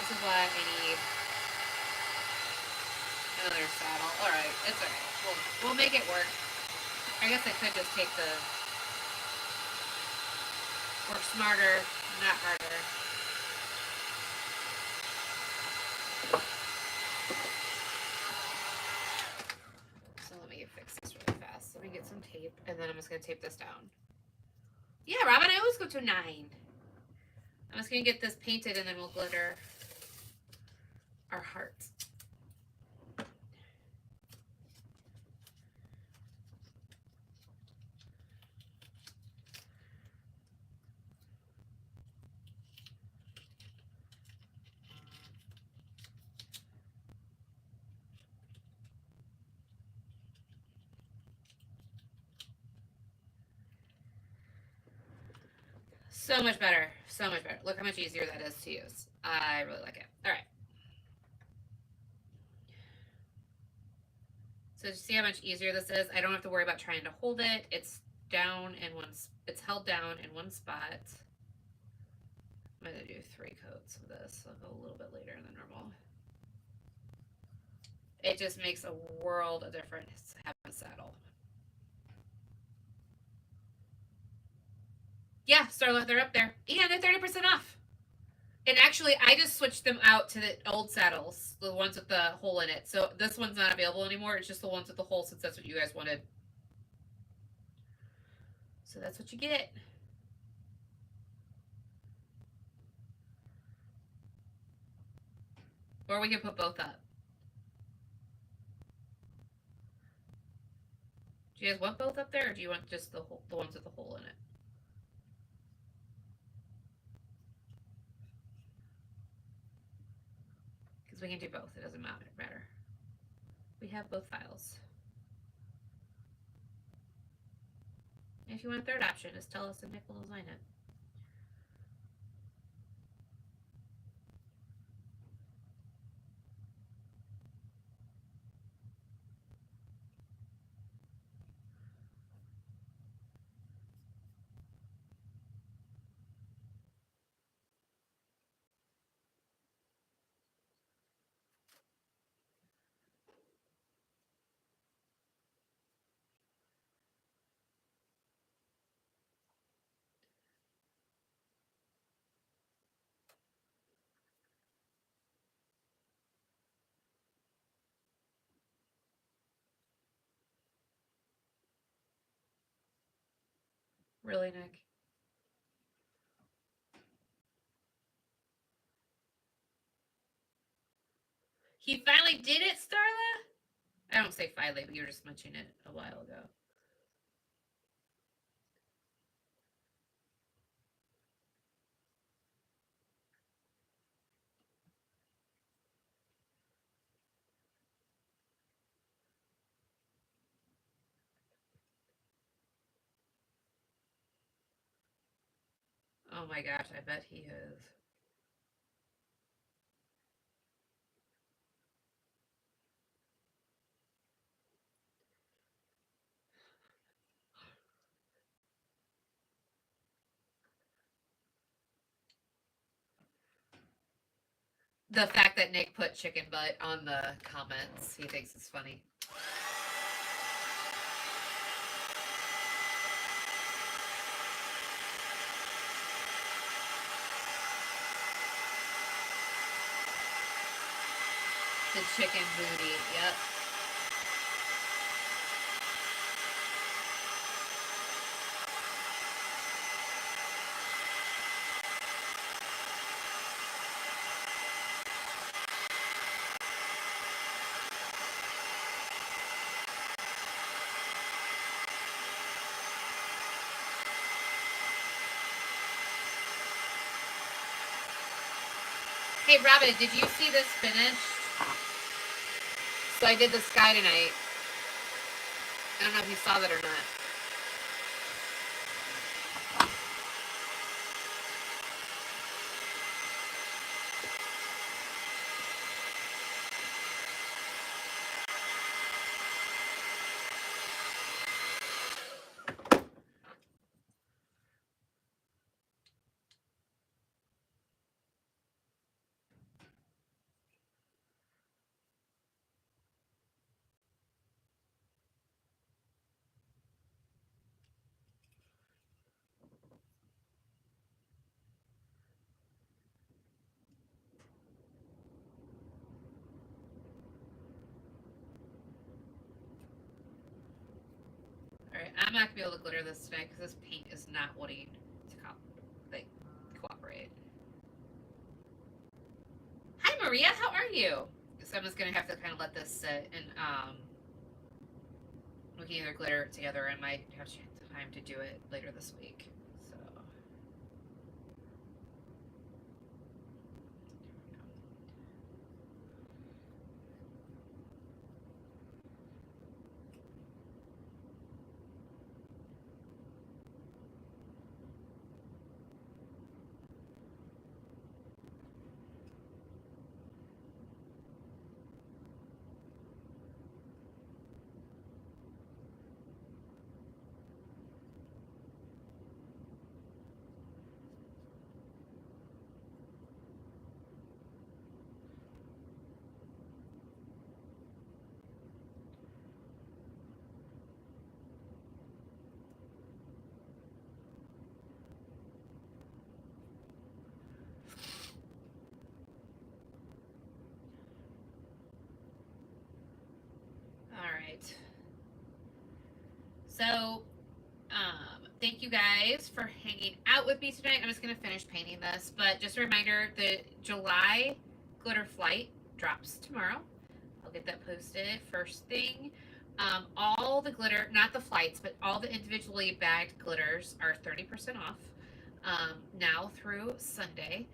This is why I need another saddle. Alright, it's alright. We'll make it work. I guess I could just take the work smarter, not harder. So let me fix this really fast. Let me get some tape, and then I'm just going to tape this down. Yeah, Robin, I always go to 9. I'm just going to get this painted, and then we'll glitter our hearts. So much better. So much better. Look how much easier that is to use. I really like it. All right. So see how much easier this is? I don't have to worry about trying to hold it. It's down in one, it's held down in one spot. I'm gonna do 3 coats of this. I'll go a little bit later than normal. It just makes a world of difference having a saddle. Yeah, Starla, they're up there. And they're 30% off. And actually, I just switched them out to the old saddles, the ones with the hole in it. So this one's not available anymore. It's just the ones with the hole, since that's what you guys wanted. So that's what you get. Or we can put both up. Do you guys want both up there, or do you want just the ones with the hole in it? Because we can do both. It doesn't matter. We have both files. If you want a third option, just tell us and Nick will design it. Really, Nick? He finally did it, Starla? I don't say finally, but you were just mentioning it a while ago. Oh my gosh, I bet he is. The fact that Nick put chicken butt on the comments, he thinks it's funny. The chicken booty, yep. Hey, Robin, did you see this finished? So I did the sky tonight. I don't know if you saw that or not. Alright, I'm not gonna be able to glitter this today because this paint is not wanting to cooperate. Hi, Maria, how are you? So I'm just gonna have to kind of let this sit, and we can either glitter it together. I might have time to do it later this week. So. Alright. So, thank you guys for hanging out with me tonight. I'm just going to finish painting this, but just a reminder, the July glitter flight drops tomorrow. I'll get that posted first thing. All the glitter, not the flights, but all the individually bagged glitters are 30% off now through Sunday.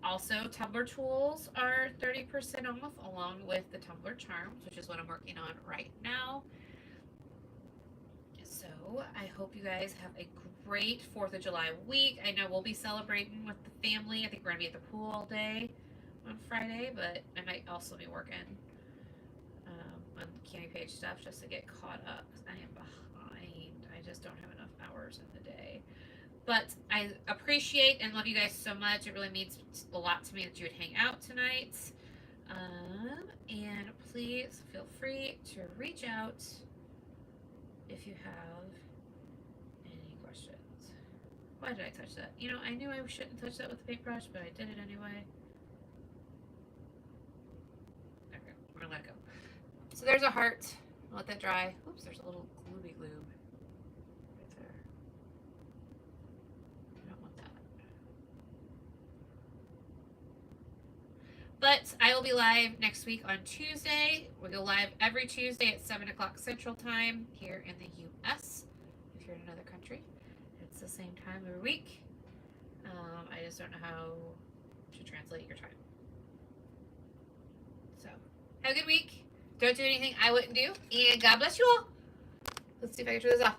Also, Tumbler tools are 30% off, along with the Tumbler charms, which is what I'm working on right now. So I hope you guys have a great 4th of July week. I know we'll be celebrating with the family. I think we're gonna be at the pool all day on Friday, but I might also be working on CamiPaige stuff just to get caught up. I am behind. I just don't have enough hours in the day. But I appreciate and love you guys so much. It really means a lot to me that you would hang out tonight. And please feel free to reach out if you have any questions. Why did I touch that? You know, I knew I shouldn't touch that with the paintbrush, but I did it anyway. Okay, I'm gonna let it go. So there's a heart. I'll let that dry. Oops, there's a little glooby gloob right there. I don't want that. But I will be live next week on Tuesday. We go live every Tuesday at 7 o'clock Central Time here in the U.S. If you're in another country, it's the same time every week. I just don't know how to translate your time. So, have a good week. Don't do anything I wouldn't do. And God bless you all. Let's see if I can turn this off.